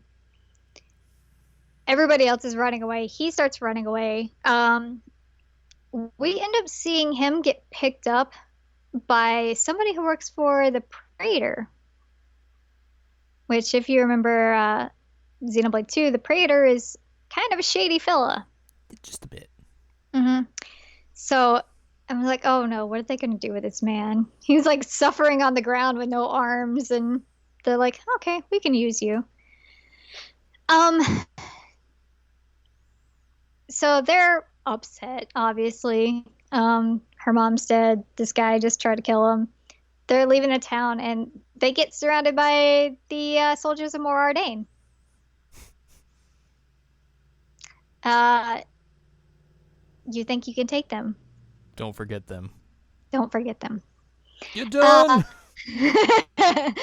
everybody else is running away. He starts running away. We end up seeing him get picked up by somebody who works for the Praetor. Which, if you remember Xenoblade 2, the Praetor is kind of a shady fella. Just a bit. Mm-hmm. So I'm like, oh no, what are they going to do with this man? He's like suffering on the ground with no arms, and they're like, okay, we can use you. Um, so they're upset, obviously. Her mom's dead. This guy just tried to kill him. They're leaving the town, and they get surrounded by the soldiers of Mor Ardain. Uh, you think you can take them? Don't forget them. Don't forget them. You're Uh, done.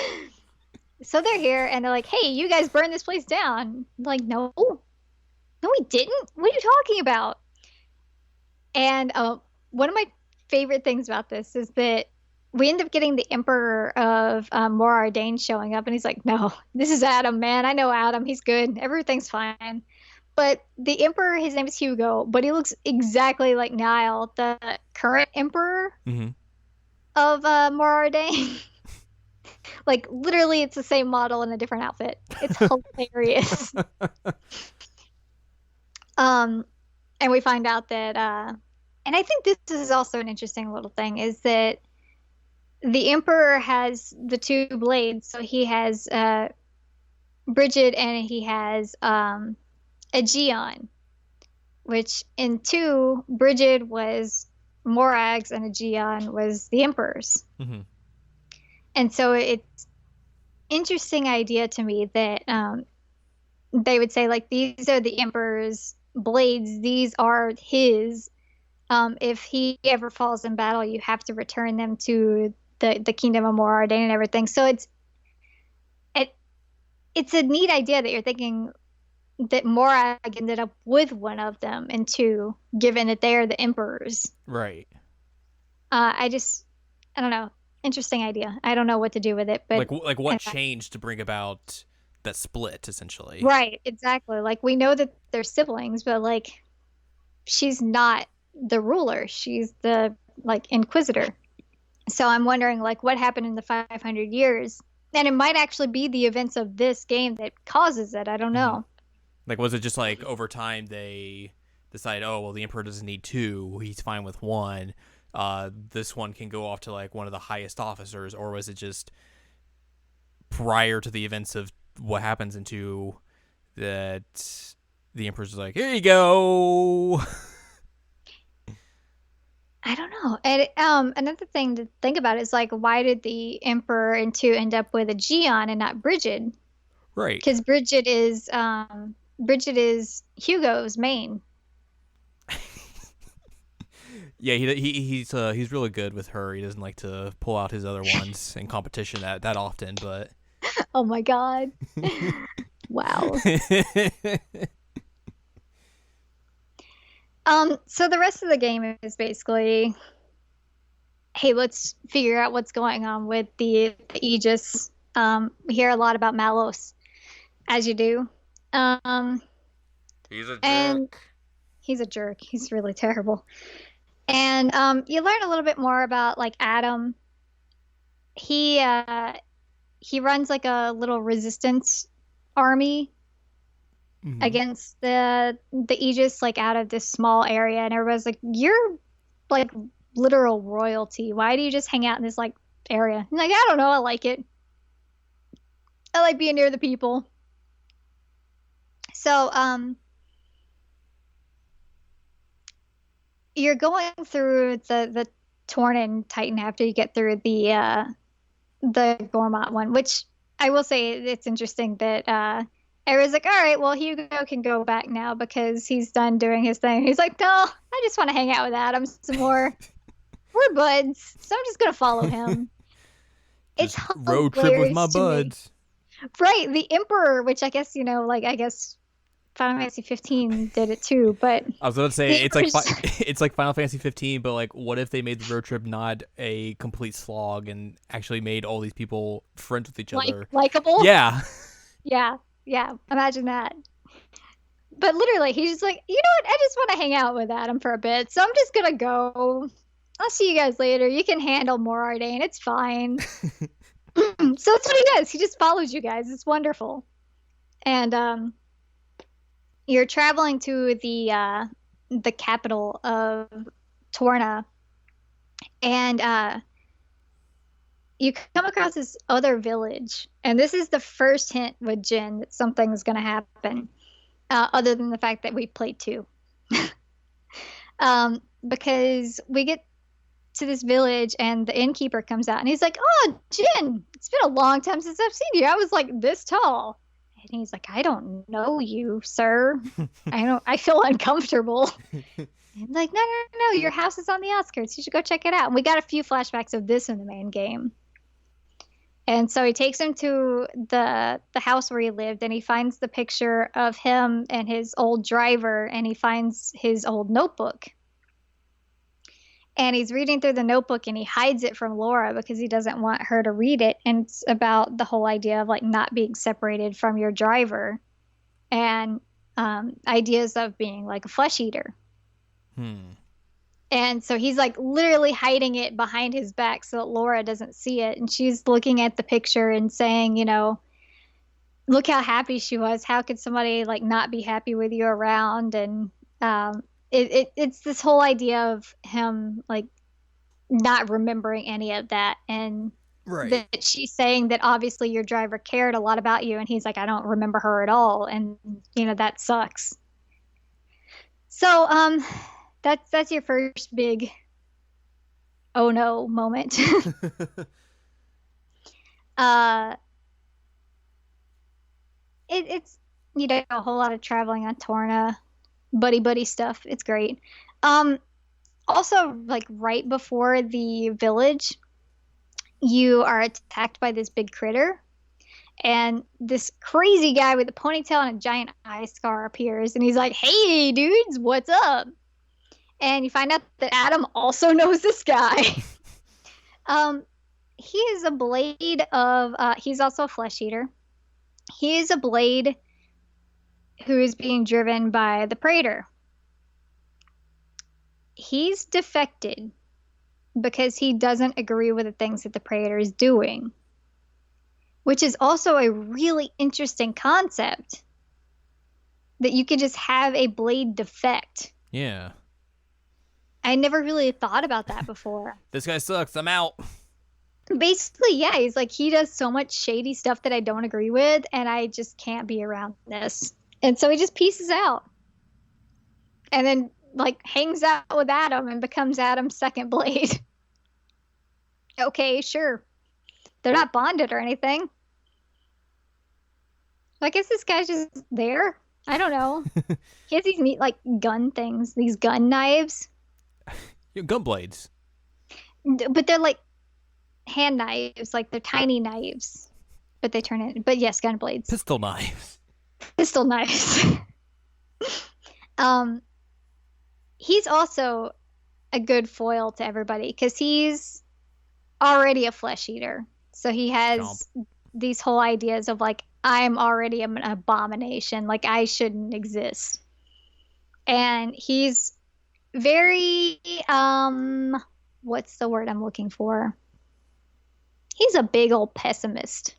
so they're here, and they're like, "Hey, you guys burned this place down." I'm like, no, no, we didn't. What are you talking about? And one of my favorite things about this is that we end up getting the Emperor of Mor Ardain showing up, and he's like, "No, this is Adam, man. I know Adam. He's good. Everything's fine." But the Emperor, his name is Hugo, but he looks exactly like Niall, the current Emperor Mm-hmm. of Mor Ardain. Like literally, it's the same model in a different outfit. It's hilarious. And we find out that, and I think this is also an interesting little thing, is that the Emperor has the two blades. So he has Bridget and he has Aegeon, which in two, Bridget was Morag's and Aegeon was the Emperor's. Mm-hmm. And so it's interesting idea to me that they would say like these are the Emperor's blades, these are his. If he ever falls in battle, you have to return them to the kingdom of Mor Ardain and everything. So it's a neat idea that you're thinking that Morag ended up with one of them and two, given that they are the emperors. Right. I don't know. Interesting idea. I don't know what to do with it, but like what changed to bring about that split, essentially? Right, exactly. Like we know that they're siblings, but like she's not the ruler. She's the like inquisitor. So I'm wondering like what happened in the 500 years. And it might actually be the events of this game that causes it. I don't know. Like, was it just like over time they decide, oh, well, the Emperor doesn't need two. He's fine with one. This one can go off to like one of the highest officers, or was it just prior to the events of what happens in two that the Emperor's like, here you go? I don't know. And another thing to think about is like, why did the Emperor and two end up with Aegeon and not Bridget? Right. Because Bridget is Hugo's main. Yeah, he's really good with her. He doesn't like to pull out his other ones in competition that often, but Oh my God. Wow. So the rest of the game is basically, hey, let's figure out what's going on with the Aegis. We hear a lot about Malos, as you do. He's a and jerk. He's a jerk. He's really terrible. And you learn a little bit more about like Adam. He runs like a little resistance army against the Aegis, like out of this small area, and everybody's like, "You're like literal royalty. Why do you just hang out in this like area?" And like, I don't know. I like it. I like being near the people. So you're going through the Torna and Titan after you get through the Gormott one, which I will say it's interesting that everyone's like, all right, well, Hugo can go back now because he's done doing his thing. He's like, no, I just want to hang out with Adam some more. We're buds, so I'm just gonna follow him. It's road trip with my buds. Right, the Emperor, which I guess I guess Final Fantasy 15 did it too, but I was going to say it's like Final Fantasy 15, but like, what if they made the road trip not a complete slog and actually made all these people friends with each other, likable? Yeah, yeah. Imagine that. But literally, he's just like, you know what? I just want to hang out with Adam for a bit, so I'm just gonna go. I'll see you guys later. You can handle Mor Ardain. It's fine. So that's what he does. He just follows you guys. It's wonderful. And you're traveling to the capital of Torna, and you come across this other village, and this is the first hint with Jin that something's going to happen, other than the fact that we played two. Because we get to this village, and the innkeeper comes out, and he's like, "Oh, Jin, it's been a long time since I've seen you. I was like this tall." And he's like, "I don't know you, sir. I feel uncomfortable." And like, "No, no, no, your house is on the outskirts. You should go check it out." And we got a few flashbacks of this in the main game. And so he takes him to the house where he lived, and he finds the picture of him and his old driver, and he finds his old notebook. And he's reading through the notebook, and he hides it from Laura because he doesn't want her to read it. And it's about the whole idea of like not being separated from your driver, and ideas of being like a flesh eater. And so he's like literally hiding it behind his back so that Laura doesn't see it. And she's looking at the picture and saying, look how happy she was. How could somebody like not be happy with you around? And it's this whole idea of him like not remembering any of that. And Right. that she's saying that obviously your driver cared a lot about you. And he's like, I don't remember her at all. And, that sucks. So, that's your first big oh no moment. It's a whole lot of traveling on Torna, buddy stuff. It's great. Also like right before the village, you are attacked by this big critter, and this crazy guy with a ponytail and a giant eye scar appears, and he's like, "Hey dudes, what's up?" And you find out that Adam also knows this guy. He is a blade of, he's also a flesh eater. He is a blade who is being driven by the Praetor. He's defected because he doesn't agree with the things that the Praetor is doing, which is also a really interesting concept, that you could just have a blade defect. Yeah. I never really thought about that before. This guy sucks. I'm out. Basically, yeah, he's like, he does so much shady stuff that I don't agree with, and I just can't be around this. And so he just pieces out. And then, like, hangs out with Adam and becomes Adam's second blade. Okay, sure. They're not bonded or anything. I guess this guy's just there. I don't know. He has these neat, like, gun things, these gun knives. Gun blades. But they're like hand knives, like they're tiny knives, but they turn it. But yes, gun blades. Pistol knives. Pistol knives. He's also a good foil to everybody because he's already a flesh eater. So he has these whole ideas of like, I'm already an abomination. Like I shouldn't exist. And he's very, what's the word I'm looking for? He's a big old pessimist.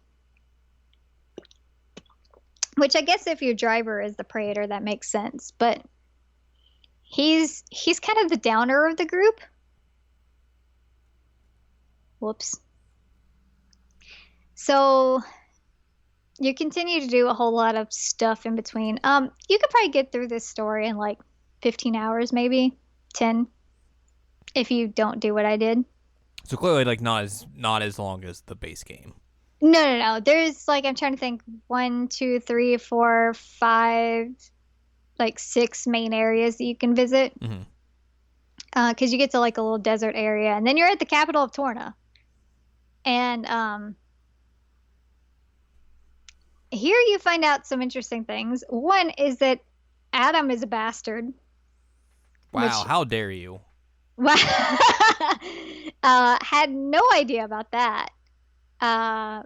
Which I guess if your driver is the Praetor, that makes sense. But he's kind of the downer of the group. Whoops. So you continue to do a whole lot of stuff in between. You could probably get through this story in like 15 hours, maybe 10, if you don't do what I did. So clearly, like not as long as the base game. No. There's like, I'm trying to think, 1, 2, 3, 4, 5, like 6 main areas that you can visit. Because you get to like a little desert area, and then you're at the capital of Torna. And here you find out some interesting things. One is that Adam is a bastard. Wow, how dare you? Had no idea about that. And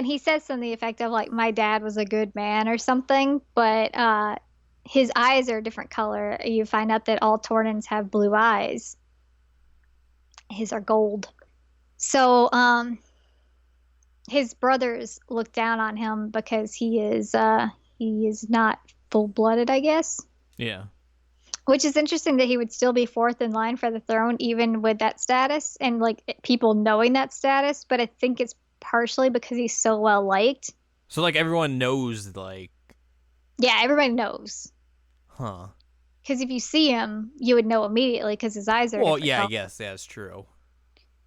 he says something to the effect of like, my dad was a good man or something, but his eyes are a different color. You find out that all Tornans have blue eyes. His are gold. So his brothers look down on him because he is not full-blooded, I guess. Yeah. Which is interesting that he would still be fourth in line for the throne, even with that status and like people knowing that status. But I think it's partially because he's so well liked. So like everyone knows, like, Yeah, everybody knows. huh? Because if you see him, you would know immediately because his eyes are a Well, different yeah, I color. guess that's true.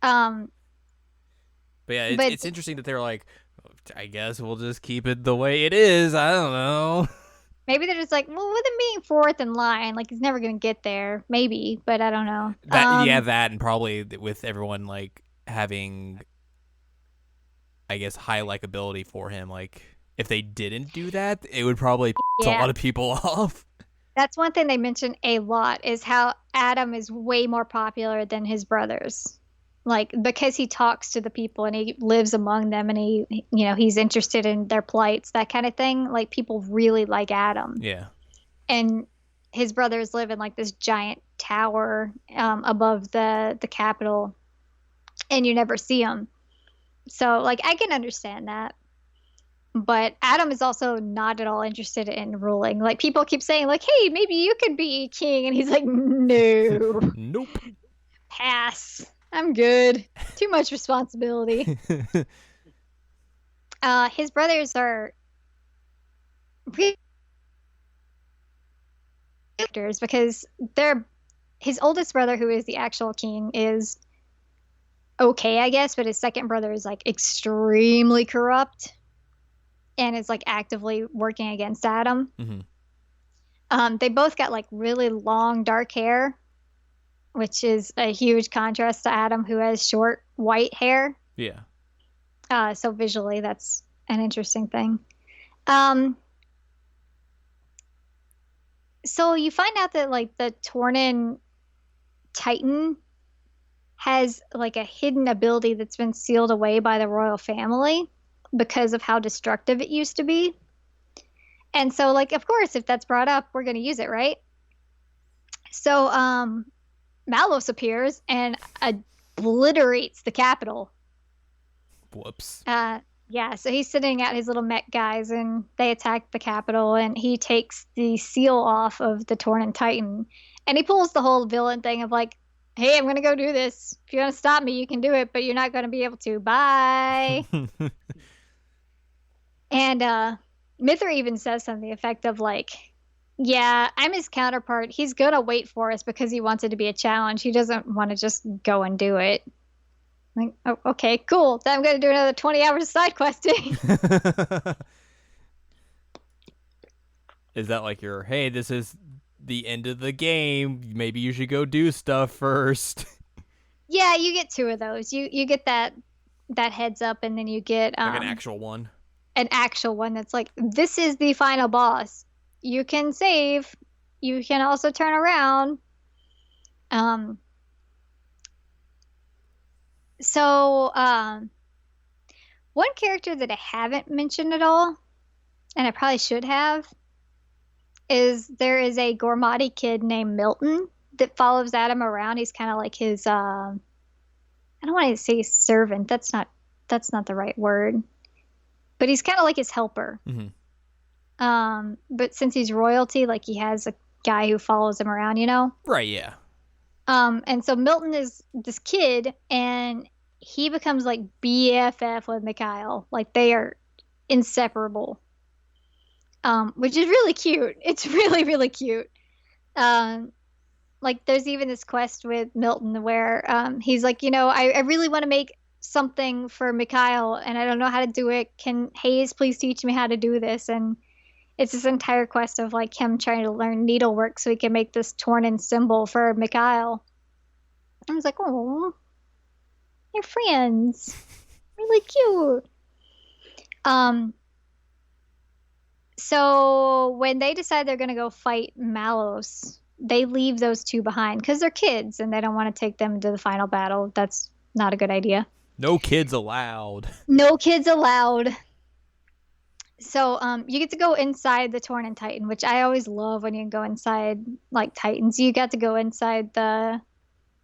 Um, But yeah, but it's interesting that they're like, I guess we'll just keep it the way it is. I don't know. maybe they're just like, well, with him being fourth in line, like he's never gonna get there. Maybe, but I don't know. That yeah, that and probably with everyone like having, I guess, high likability for him. Like if they didn't do that, it would probably piss a Yeah, lot of people off. that's one thing they mention a lot is how Adam is way more popular than his brothers. Like because he talks to the people and he lives among them and he's interested in their plights, that kind of thing. Like people really like Adam. Yeah. And his brothers live in like this giant tower above the Capitol and you never see them. So like I can understand that. But Adam is also not at all interested in ruling. Like people keep saying, like, "Hey, maybe you could be king," and he's like, "No, Nope. pass. I'm good. Too much responsibility." His brothers are really actors because they're his oldest brother, who is the actual king, is okay, I guess, but his second brother is like extremely corrupt and is like actively working against Adam. Mm-hmm. They both got like really long dark hair, which is a huge contrast to Adam, who has short white hair. Yeah. So visually, that's an interesting thing. Um, so you find out that like the Tornan Titan has like a hidden ability that's been sealed away by the royal family because of how destructive it used to be. And so, like, of course, if that's brought up, we're going to use it, right? So, Malos appears and obliterates the capital. Whoops. Yeah, so he's sitting at his little mech guys and they attack the capital and he takes the seal off of the Tornan Titan and he pulls the whole villain thing of like, hey, I'm going to go do this. If you want to stop me, you can do it, but you're not going to be able to. Bye. And Mithra even says something to the effect of like, yeah, I'm his counterpart. He's going to wait for us because he wants it to be a challenge. He doesn't want to just go and do it. Like, oh, okay, cool. Then I'm going to do another 20 hours of side questing. Is that like your, hey, this is the end of the game. Maybe you should go do stuff first. Yeah, you get two of those. You get that heads up, and then you get Like an actual one. An actual one that's like, this is the final boss. You can save. You can also turn around. So one character that I haven't mentioned at all, and I probably should have, is there is a Gormati kid named Milton that follows Adam around. He's kind of like his I don't want to say servant. That's not the right word. But he's kind of like his helper. Mm-hmm. But since he's royalty, like he has a guy who follows him around, you know? Right, yeah. And so Milton is this kid and he becomes like BFF with Mikhail. Like they are inseparable. Which is really cute. It's really, really cute. Like there's even this quest with Milton where he's like, I really want to make something for Mikhail and I don't know how to do it. Can Hayes please teach me how to do this? And it's this entire quest of like him trying to learn needlework so he can make this Tornan symbol for Mikhail. I was like, oh, they're friends. Really cute. So when they decide they're going to go fight Malos, they leave those two behind because they're kids and they don't want to take them to the final battle. That's not a good idea. No kids allowed. No kids allowed. So you get to go inside the Tornan Titan, which I always love when you can go inside like Titans. You got to go inside the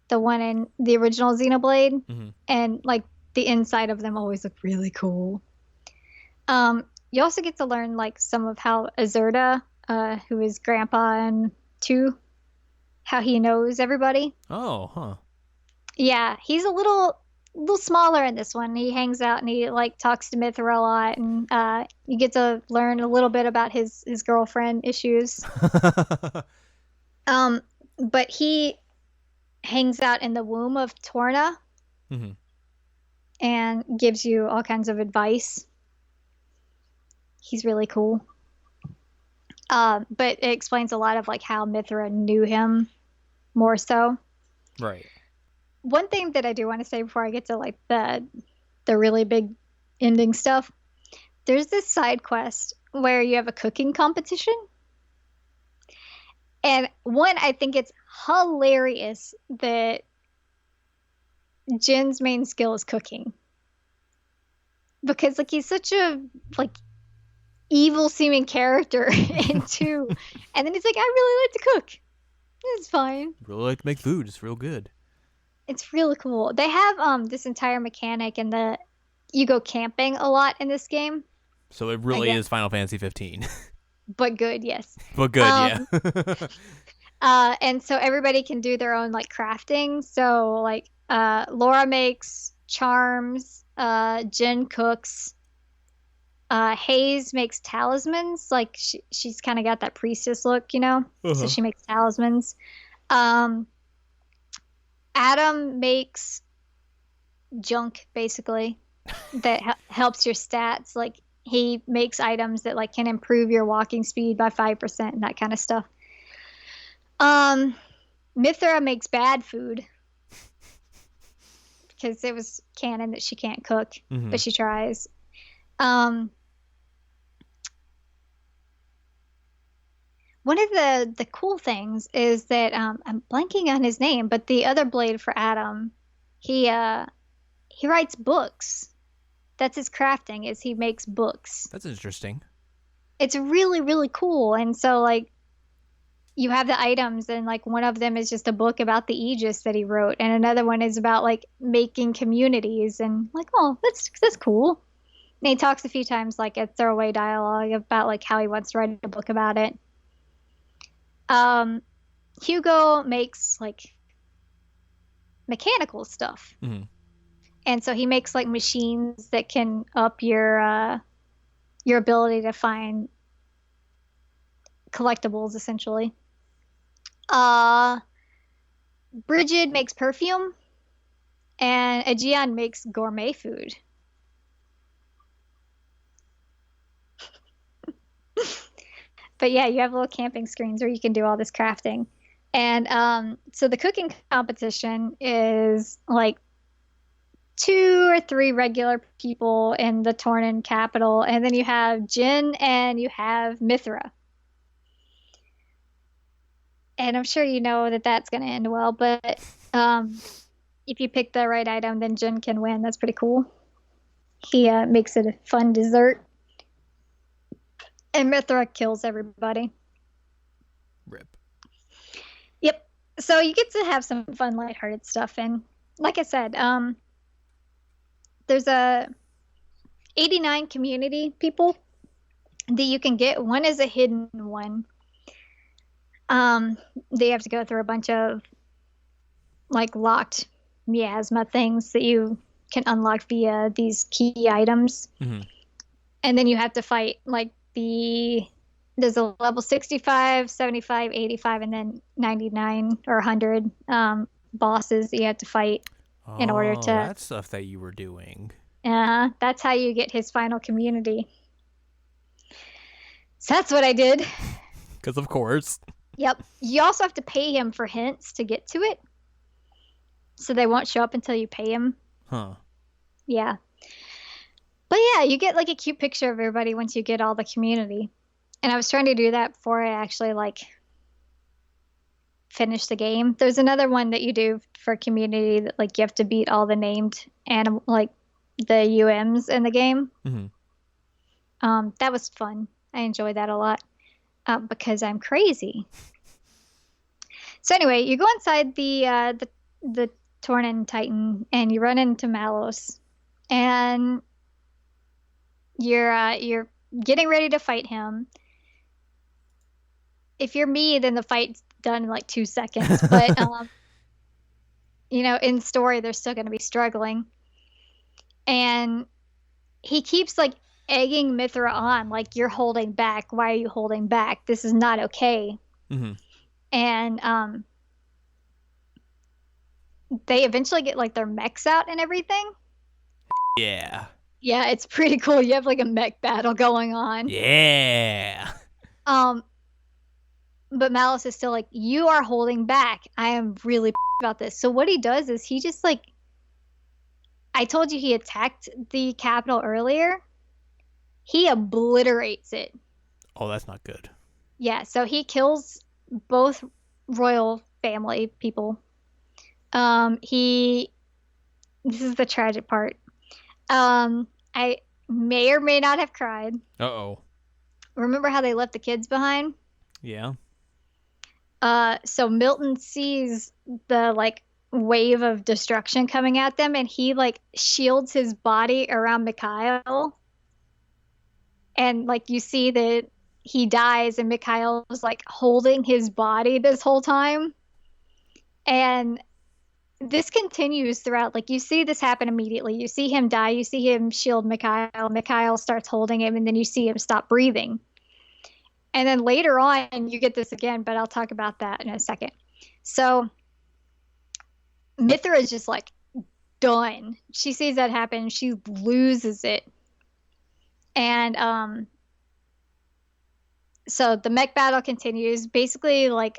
one in the original Xenoblade, Mm-hmm. and like the inside of them always look really cool. You also get to learn like some of how Azurda, who is Grandpa in 2, how he knows everybody. Oh, huh. Yeah, he's a little smaller in this one. He hangs out and he like talks to Mithra a lot, and you get to learn a little bit about his girlfriend issues. Um, but he hangs out in the womb of Torna Hmm. and gives you all kinds of advice. He's really cool. But it explains a lot of like how Mithra knew him more so. Right. One thing that I do want to say before I get to like the really big ending stuff, there's this side quest where you have a cooking competition. And one, I think it's hilarious that Jin's main skill is cooking. Because like he's such a like evil seeming character in two. And then he's like, I really like to cook. It's fine. Really like to make food. It's real good. It's really cool. They have this entire mechanic and you go camping a lot in this game. So it really is Final Fantasy 15. But good, yes. But good, yeah. And so everybody can do their own like crafting. So like Laura makes charms, Jen cooks, Hayes makes talismans. Like she's kind of got that priestess look, you know. So she makes talismans. Adam makes junk basically that helps your stats. Like he makes items that like can improve your walking speed by 5% and that kind of stuff. Mithra makes bad food because it was canon that she can't cook, but she tries. One of the cool things is that I'm blanking on his name, but the other blade for Adam, he writes books. That's his crafting, is he makes books. That's interesting. It's really, really cool. And so like you have the items and like one of them is just a book about the Aegis that he wrote, and another one is about like making communities, and like, oh, that's cool. And he talks a few times like a throwaway dialogue about like how he wants to write a book about it. Hugo makes like mechanical stuff. And so he makes like machines that can up your ability to find collectibles essentially. Bridget makes perfume, and Aegeon makes gourmet food. But yeah, you have little camping screens where you can do all this crafting. And so the cooking competition is like 2 or 3 regular people in the Tornan capital, and then you have Jin and you have Mithra. And I'm sure you know that that's going to end well, but if you pick the right item, then Jin can win. That's pretty cool. He makes it a fun dessert. And Mithra kills everybody. Rip. Yep. So you get to have some fun, lighthearted stuff. And like I said, there's a 89 community people that you can get. One is a hidden one. They have to go through a bunch of like locked miasma things that you can unlock via these key items. And then you have to fight like there's a level 65, 75, 85, and then 99 or 100 bosses that you have to fight in order to. That's stuff that you were doing. That's how you get his final community. So that's what I did. Because of course. Yep. You also have to pay him for hints to get to it. So they won't show up until you pay him. Huh. Yeah. But yeah, you get like a cute picture of everybody once you get all the community. And I was trying to do that before I actually like finish the game. There's another one that you do for community that like you have to beat all the named animal, like the UMs in the game. That was fun. I enjoyed that a lot because I'm crazy. So anyway, you go inside the Tornan Titan and you run into Malos, and you're getting ready to fight him. If you're me, then the fight done in like 2 seconds. But in story, they're still going to be struggling. And he keeps like egging Mithra on, like, you're holding back. Why are you holding back? This is not okay. Mm-hmm. And they eventually get like their mechs out and everything. Yeah. Yeah, it's pretty cool. You have like a mech battle going on. Yeah. But Malice is still like, you are holding back. I am really about this. So what he does is he just like, I told you he attacked the capital earlier. He obliterates it. Oh, that's not good. Yeah, so he kills both royal family people. This is the tragic part. I may or may not have cried. Uh-oh. Remember how they left the kids behind? Yeah. So Milton sees the like wave of destruction coming at them, and he like shields his body around Mikhail. And like you see that he dies, and Mikhail was like holding his body this whole time. And this continues throughout. Like you see this happen immediately. You see him die. You see him shield Mikhail. Mikhail starts holding him, and then you see him stop breathing. And then later on, you get this again, but I'll talk about that in a second. So Mithra is just like done. She sees that happen. She loses it. And so the mech battle continues. Basically, like,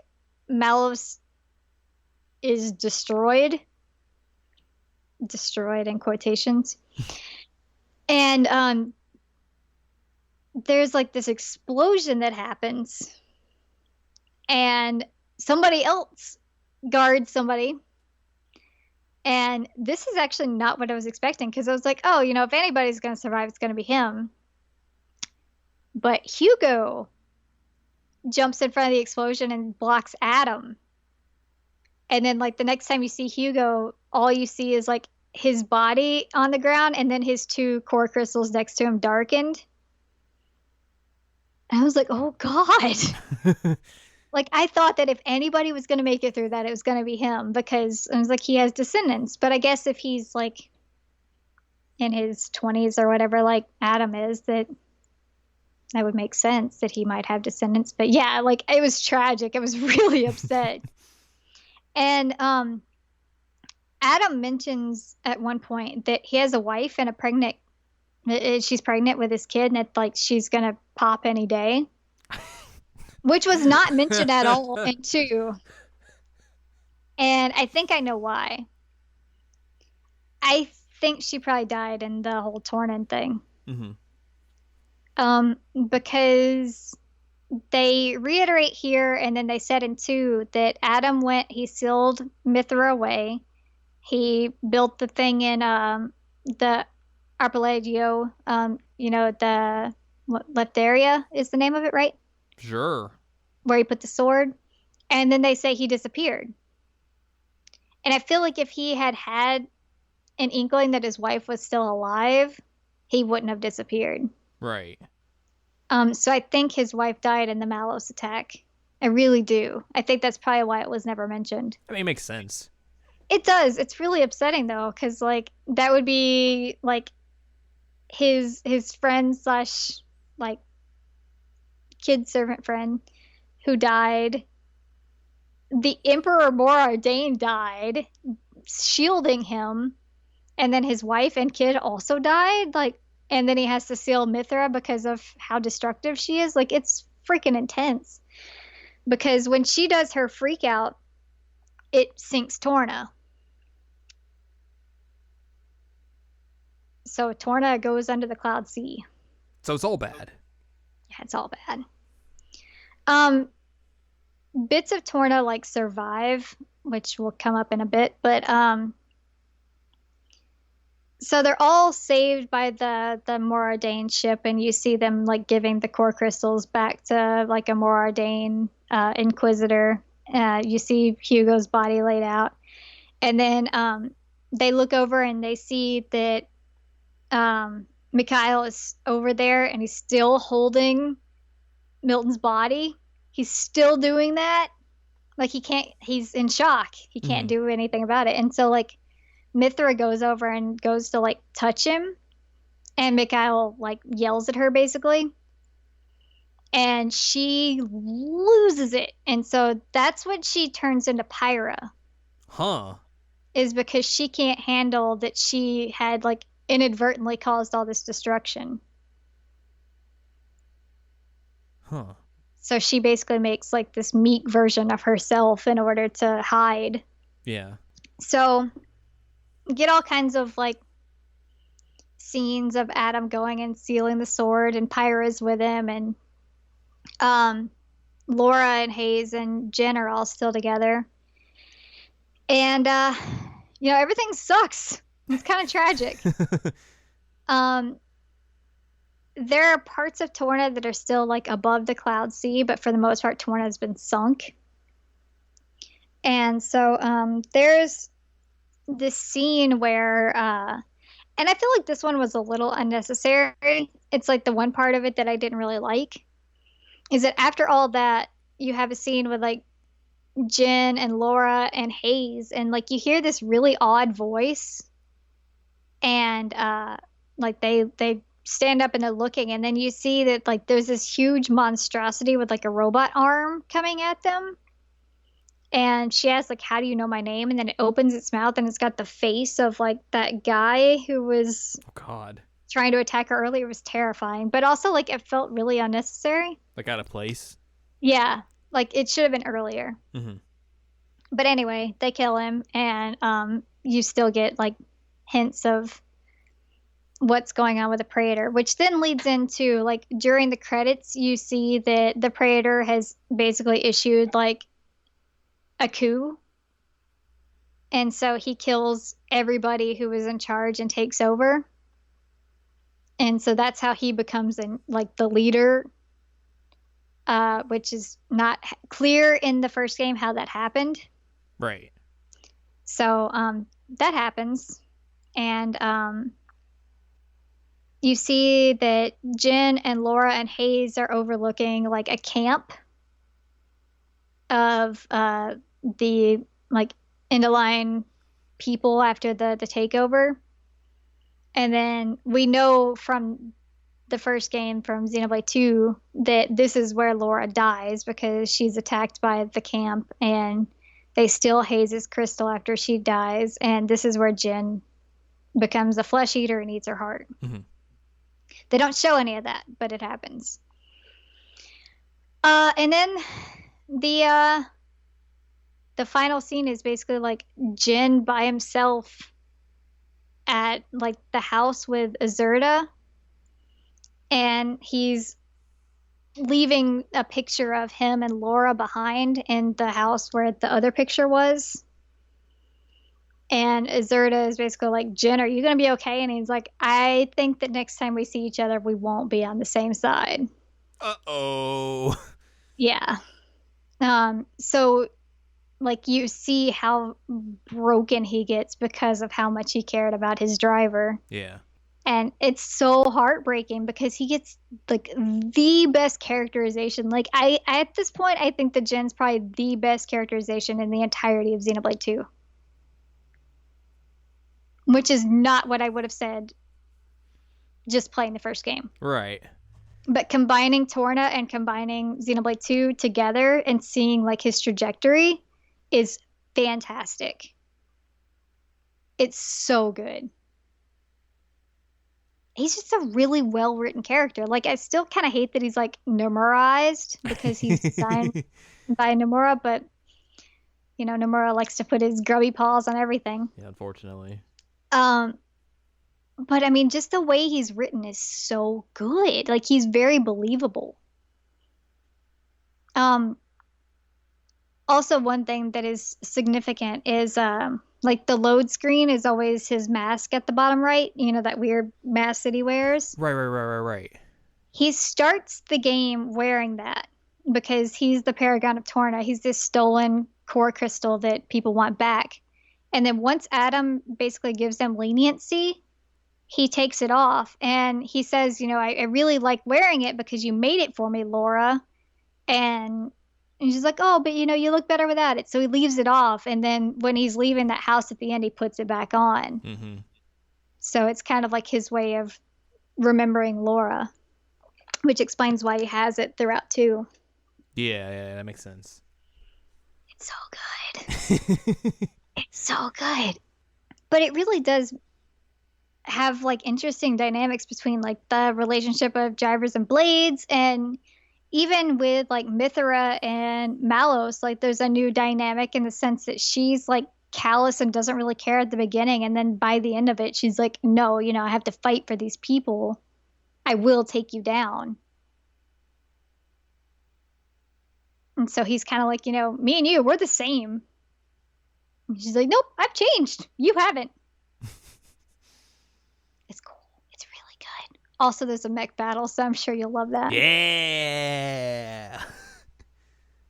Malos is destroyed in quotations. And there's like this explosion that happens, and somebody else guards somebody. And this is actually not what I was expecting, because I was like, oh, if anybody's going to survive, it's going to be him. But Hugo jumps in front of the explosion and blocks Adam. And then like the next time you see Hugo, all you see is like his body on the ground, and then his 2 core crystals next to him darkened. And I was like, oh God. Like, I thought that if anybody was going to make it through that, it was going to be him, because I was like, he has descendants. But I guess if he's like in his 20s or whatever, like Adam is, that would make sense that he might have descendants. But yeah, like, it was tragic. I was really upset. And Adam mentions at one point that he has a wife and she's pregnant with his kid, and it's like she's going to pop any day. Which was not mentioned at all in 2. And I think I know why. I think she probably died in the whole Torna thing. Mm-hmm. Because they reiterate here, and then they said in 2 that Adam he sealed Mithra away. He built the thing in the Arpeggio, the left area is the name of it, right? Sure. Where he put the sword. And then they say he disappeared. And I feel like if he had an inkling that his wife was still alive, he wouldn't have disappeared. Right. So I think his wife died in the Malos attack. I really do. I think that's probably why it was never mentioned. I mean, it makes sense. It does. It's really upsetting, though, because like that would be like his friend / like kid servant friend who died. The Emperor Moradane died, shielding him, and then his wife and kid also died. Like, and then he has to seal Mithra because of how destructive she is. Like, it's freaking intense. Because when she does her freak out, it sinks Torna. So Torna goes under the Cloud Sea. So it's all bad. Yeah, it's all bad. Bits of Torna like survive, which will come up in a bit, but so they're all saved by the Moradane ship, and you see them like giving the core crystals back to like a Moradane Inquisitor. You see Hugo's body laid out, and then they look over and they see that Mikhail is over there, and he's still holding Milton's body. He's still doing that. Like he's in shock. He can't Hmm. do anything about it. And so like Mithra goes over and goes to like touch him, and Mikhail like yells at her basically, and she loses it. And so that's what she turns into Pyra, Huh. is because she can't handle that she had like inadvertently caused all this destruction. Huh. So she basically makes like this meek version of herself in order to hide. Yeah. So you get all kinds of like scenes of Adam going and stealing the sword, and Pyra's with him, and um Laura and Hayes and Jen are all still together. And everything sucks. It's kind of tragic. Um there are parts of Torna that are still like above the cloud sea, but for the most part Torna has been sunk. And so there's this scene where and I feel like this one was a little unnecessary. It's like the one part of it that I didn't really like is that after all that, you have a scene with like Jen and Laura and Hayes, and like you hear this really odd voice, and like they stand up and they're looking, and then you see that like there's this huge monstrosity with like a robot arm coming at them. And she asks like, how do you know my name? And then it opens its mouth and it's got the face of like that guy who was Oh God. trying to attack her earlier. It was terrifying, but also like it felt really unnecessary. Like out of place. Yeah, like it should have been earlier. Hmm. But anyway, they kill him, and you still get like hints of what's going on with the Praetor, which then leads into like during the credits, you see that the Praetor has basically issued like a coup. And so he kills everybody who was in charge and takes over. And so that's how he becomes like the leader, which is not clear in the first game how that happened. Right. So that happens. And you see that Jen and Laura and Hayes are overlooking like a camp of the like Indoline people after the takeover. And then we know from the first game from Xenoblade 2 that this is where Laura dies because she's attacked by the camp, and they steal Hayes' crystal after she dies, and this is where Jen becomes a flesh eater and eats her heart. Hmm. They don't show any of that, but it happens. And then the final scene is basically like Jen by himself at like the house with Azurda, and he's leaving a picture of him and Laura behind in the house where the other picture was. And Azurda is basically like, Jen, are you going to be okay? And he's like, I think that next time we see each other, we won't be on the same side. Uh-oh. Yeah. So like you see how broken he gets because of how much he cared about his driver. Yeah. And it's so heartbreaking because he gets like the best characterization. Like I at this point I think that Jen's probably the best characterization in the entirety of Xenoblade 2. Which is not what I would have said just playing the first game. Right. But combining Torna and combining Xenoblade 2 together and seeing like his trajectory is fantastic. It's so good. He's just a really well-written character. Like I still kind of hate that he's like Nomuraized because he's designed by Nomura, but Nomura likes to put his grubby paws on everything. Yeah, unfortunately. But I mean, just the way he's written is so good. Like he's very believable. Also one thing that is significant is like the load screen is always his mask at the bottom right, that weird mask that he wears. Right. He starts the game wearing that because he's the Paragon of Torna. He's this stolen core crystal that people want back. And then once Adam basically gives them leniency, he takes it off and he says, I really like wearing it because you made it for me, Laura. And And she's like, oh, but you look better without it. So he leaves it off. And then when he's leaving that house at the end, he puts it back on. Mm-hmm. So it's kind of like his way of remembering Laura, which explains why he has it throughout too. Yeah, that makes sense. It's so good. It's so good. But it really does have like interesting dynamics between like the relationship of Drivers and Blades, and even with like Mithra and Malos, like there's a new dynamic in the sense that she's like callous and doesn't really care at the beginning, and then by the end of it she's like, no, I have to fight for these people. I will take you down. And so he's kind of like, me and you, we're the same. And she's like, nope, I've changed. You haven't. It's cool. It's really good. Also, there's a mech battle, so I'm sure you'll love that. Yeah.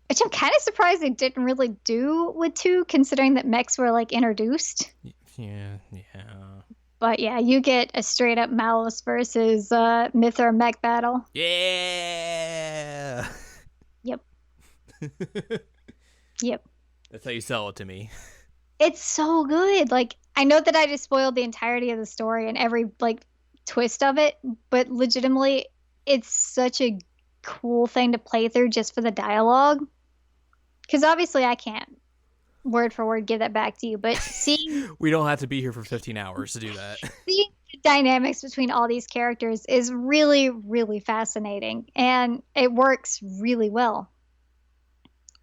Which I'm kind of surprised they didn't really do with 2, considering that mechs were like introduced. Yeah. But yeah, you get a straight up Malus versus Mithra mech battle. Yeah. Yep. Yep. That's how you sell it to me. It's so good. Like, I know that I just spoiled the entirety of the story and every like twist of it, but legitimately it's such a cool thing to play through just for the dialogue. Because obviously I can't word for word give that back to you, but seeing we don't have to be here for 15 hours to do that. Seeing the dynamics between all these characters is really, really fascinating, and it works really well.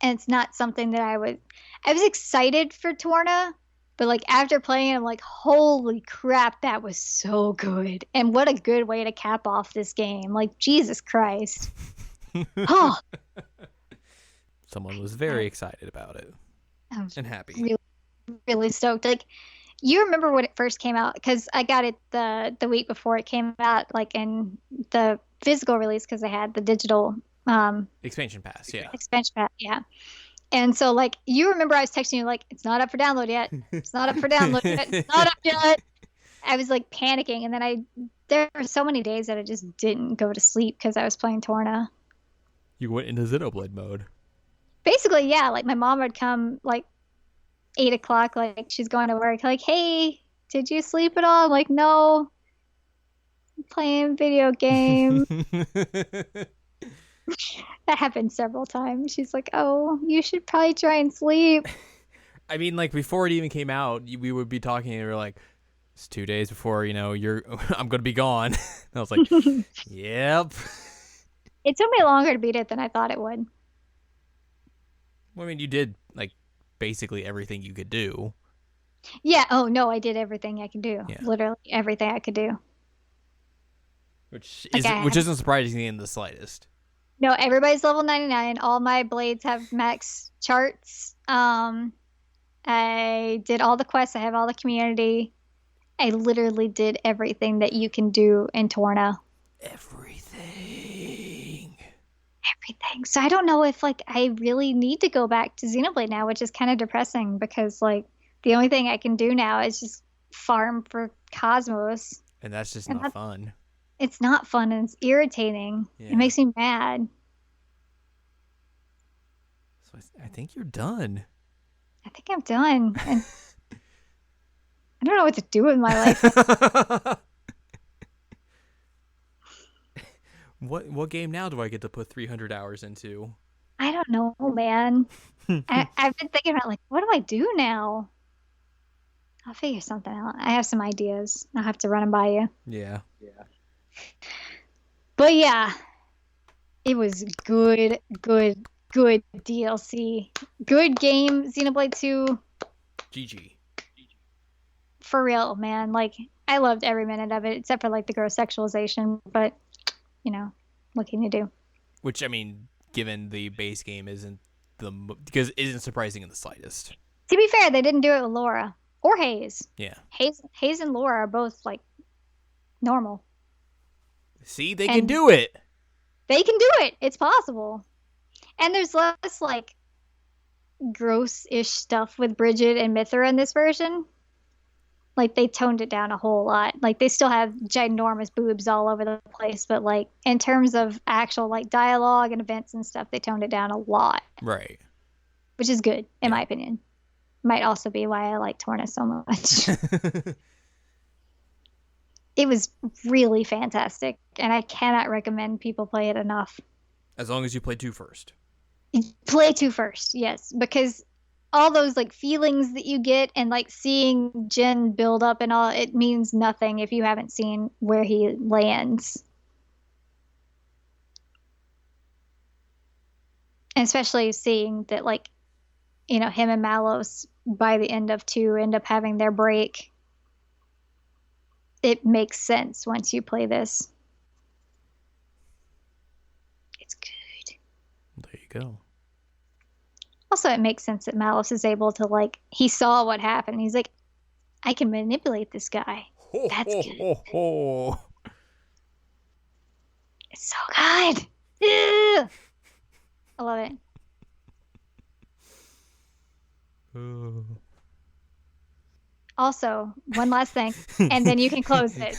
And it's not something that I was excited for Torna, but like after playing, I'm like, holy crap, that was so good. And what a good way to cap off this game. Like, Jesus Christ. Oh. Someone was very excited about it. And happy. Really, really stoked. Like, you remember when it first came out, because I got it the week before it came out, like in the physical release, because I had the digital expansion pass, yeah. Expansion pass, yeah. And so, like, you remember I was texting you, like, it's not up for download yet. It's not up for download yet. It's not up yet. I was, like, panicking. And then there were so many days that I just didn't go to sleep because I was playing Torna. You went into Xenoblade mode. Basically, yeah. Like, my mom would come, like, 8 o'clock, like, she's going to work. Like, hey, did you sleep at all? I'm like, no. I'm playing video game. That happened several times. She's like, oh, you should probably try and sleep. I mean, like, before it even came out, we would be talking and we were like, it's 2 days before, I'm going to be gone. And I was like, yep. It took me longer to beat it than I thought it would. Well, I mean, you did, like, basically everything you could do. Yeah. Oh, no, I did everything I could do. Yeah. Literally everything I could do. Which isn't surprising in the slightest. No, everybody's level 99. All my blades have max charts. I did all the quests. I have all the community. I literally did everything that you can do in Torna. Everything. So I don't know if, like, I really need to go back to Xenoblade now, which is kind of depressing because, like, the only thing I can do now is just farm for Cosmos. And that's just not fun. It's not fun, and it's irritating. Yeah. It makes me mad. So I think you're done. I think I'm done. And I don't know what to do with my life. What game now do I get to put 300 hours into? I don't know, man. I've been thinking about, like, what do I do now? I'll figure something out. I have some ideas. I'll have to run them by you. Yeah. But yeah, it was good DLC. Good game, Xenoblade 2. GG. For real, man. Like, I loved every minute of it, except for, like, the gross sexualization. But, what can you do? Which, I mean, given the base game isn't surprising in the slightest. To be fair, they didn't do it with Laura. Or Hayes. Yeah. Hayes and Laura are both, like, normal. See, they can do it. They can do it. It's possible. And there's less, like, gross-ish stuff with Bridget and Mithra in this version. Like they toned it down a whole lot. Like they still have ginormous boobs all over the place, but like in terms of actual like dialogue and events and stuff, they toned it down a lot. Right. Which is good in my opinion. Might also be why I like Torna so much. It was really fantastic, and I cannot recommend people play it enough. As long as you play 2 first. Play 2 first, yes, because all those like feelings that you get and like seeing Jin build up and all, it means nothing if you haven't seen where he lands. And especially seeing that like, you know, him and Malos by the end of 2 end up having their break. It makes sense once you play this. It's good. There you go. Also, it makes sense that Malos is able to, like, he saw what happened. He's like, I can manipulate this guy. That's good. It's so good. Ew. I love it. Also, one last thing, and then you can close it.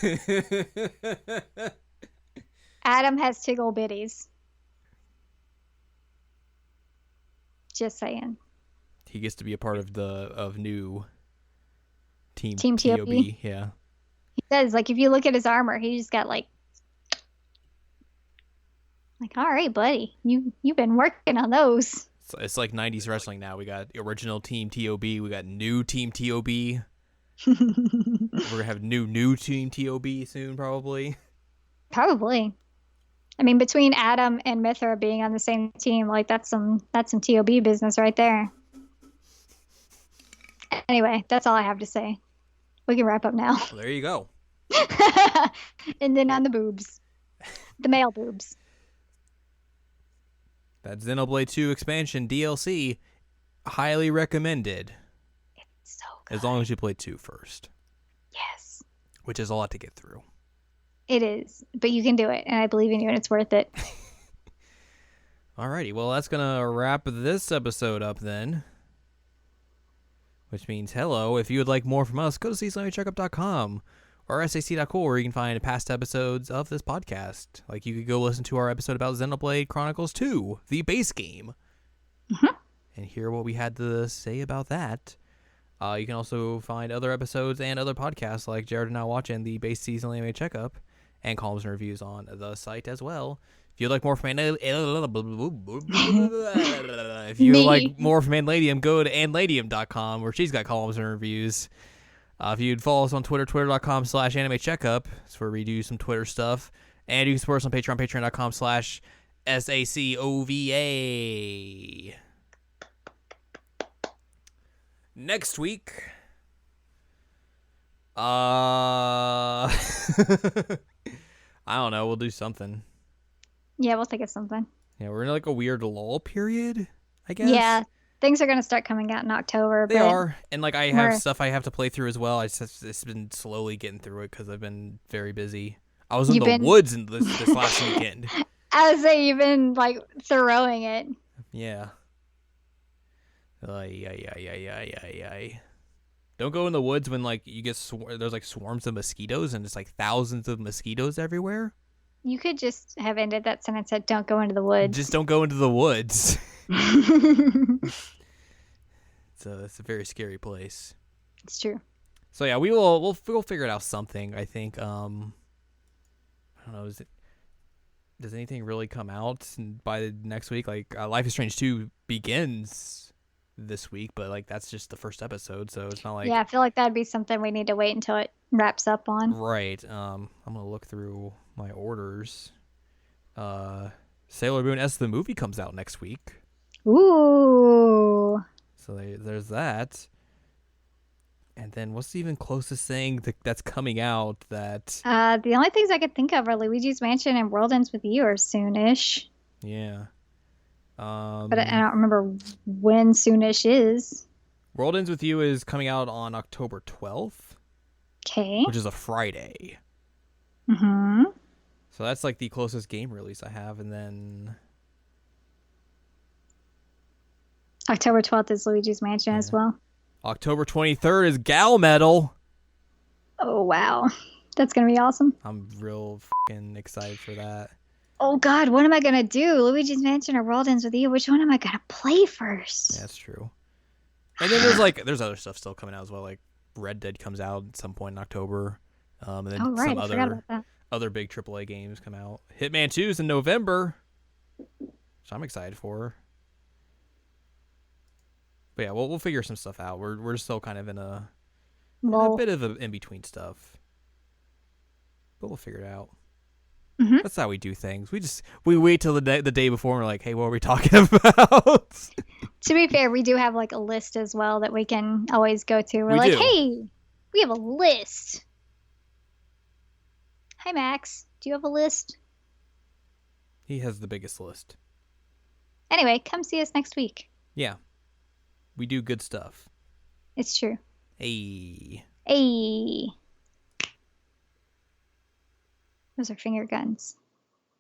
Adam has Tiggle Bitties. Just saying. He gets to be a part of new Team TOB. Yeah. He does. Like, if you look at his armor, he just got like, all right, buddy, you've been working on those. It's like 90s wrestling now. We got original Team TOB. We got new Team TOB. We're gonna have new Team TOB soon, probably. Probably. I mean, between Adam and Mithra being on the same team, like that's some TOB business right there. Anyway, that's all I have to say. We can wrap up now. Well, there you go. And then on the boobs, the male boobs. That Xenoblade 2 expansion DLC, highly recommended. It's so good. As long as you play 2 first. Yes. Which is a lot to get through. It is, but you can do it, and I believe in you, and it's worth it. Alrighty, well, that's going to wrap this episode up then. Which means, hello, if you would like more from us, go to Checkup.com or sac.cool, where you can find past episodes of this podcast. Like, you could go listen to our episode about Xenoblade Chronicles 2, the base game, and hear what we had to say about that. You can also find other episodes and other podcasts like Jared and I watching the base season anime Checkup and columns and reviews on the site as well. If you'd like more from Anladium, go to anladium.com, where she's got columns and reviews. If you'd follow us on Twitter, twitter.com/anime checkup. That's where we do some Twitter stuff. And you can support us on Patreon, patreon.com/SACOVA. Next week, I don't know. We'll do something. Yeah, we'll think of something. Yeah, we're in like a weird lull period, I guess. Yeah, things are going to start coming out in October. They are. And like I have stuff I have to play through as well. It's been slowly getting through it because I've been very busy. I was in the woods in this last weekend. I would say you've been like throwing it. Yeah. Ay. Don't go in the woods when like you get there's like swarms of mosquitoes and it's like thousands of mosquitoes everywhere. You could just have ended that sentence that don't go into the woods. Just don't go into the woods. It's a very scary place. It's true. So yeah, we'll figure it out something, I think. I don't know, does anything really come out by the next week? Like Life is Strange 2 begins this week, but like that's just the first episode, so it's not like... Yeah, I feel like that'd be something we need to wait until it wraps up on. Right. I'm gonna look through my orders. Sailor Moon S the movie comes out next week. Ooh. So there's that. And then what's the even closest thing that's coming out that... The only things I could think of are Luigi's Mansion and World Ends With You are soonish. Yeah. But I don't remember when soonish is. World Ends With You is coming out on October 12th. Okay. Which is a Friday. Mm-hmm. So that's like the closest game release I have, and then... October 12th is Luigi's Mansion as well. October 23rd is Gal Metal. Oh wow, that's gonna be awesome. I'm real fucking excited for that. Oh God, what am I gonna do? Luigi's Mansion or World Ends with You? Which one am I gonna play first? Yeah, that's true. And then there's other stuff still coming out as well. Like Red Dead comes out at some point in October, and then Oh right, some I forgot about that. other big AAA games come out. Hitman 2 is in November, so I'm excited for. But yeah, we'll figure some stuff out. We're still kind of in a bit of a in between stuff, but we'll figure it out. Mm-hmm. That's how we do things. We wait till the day before and we're like, hey, what are we talking about? To be fair, we do have like a list as well that we can always go to. We're We like, do. hey, we have a list. Hi Max, do you have a list? He has the biggest list. Anyway, come see us next week. Yeah, we do good stuff. It's true. Hey. Hey. Those are finger guns.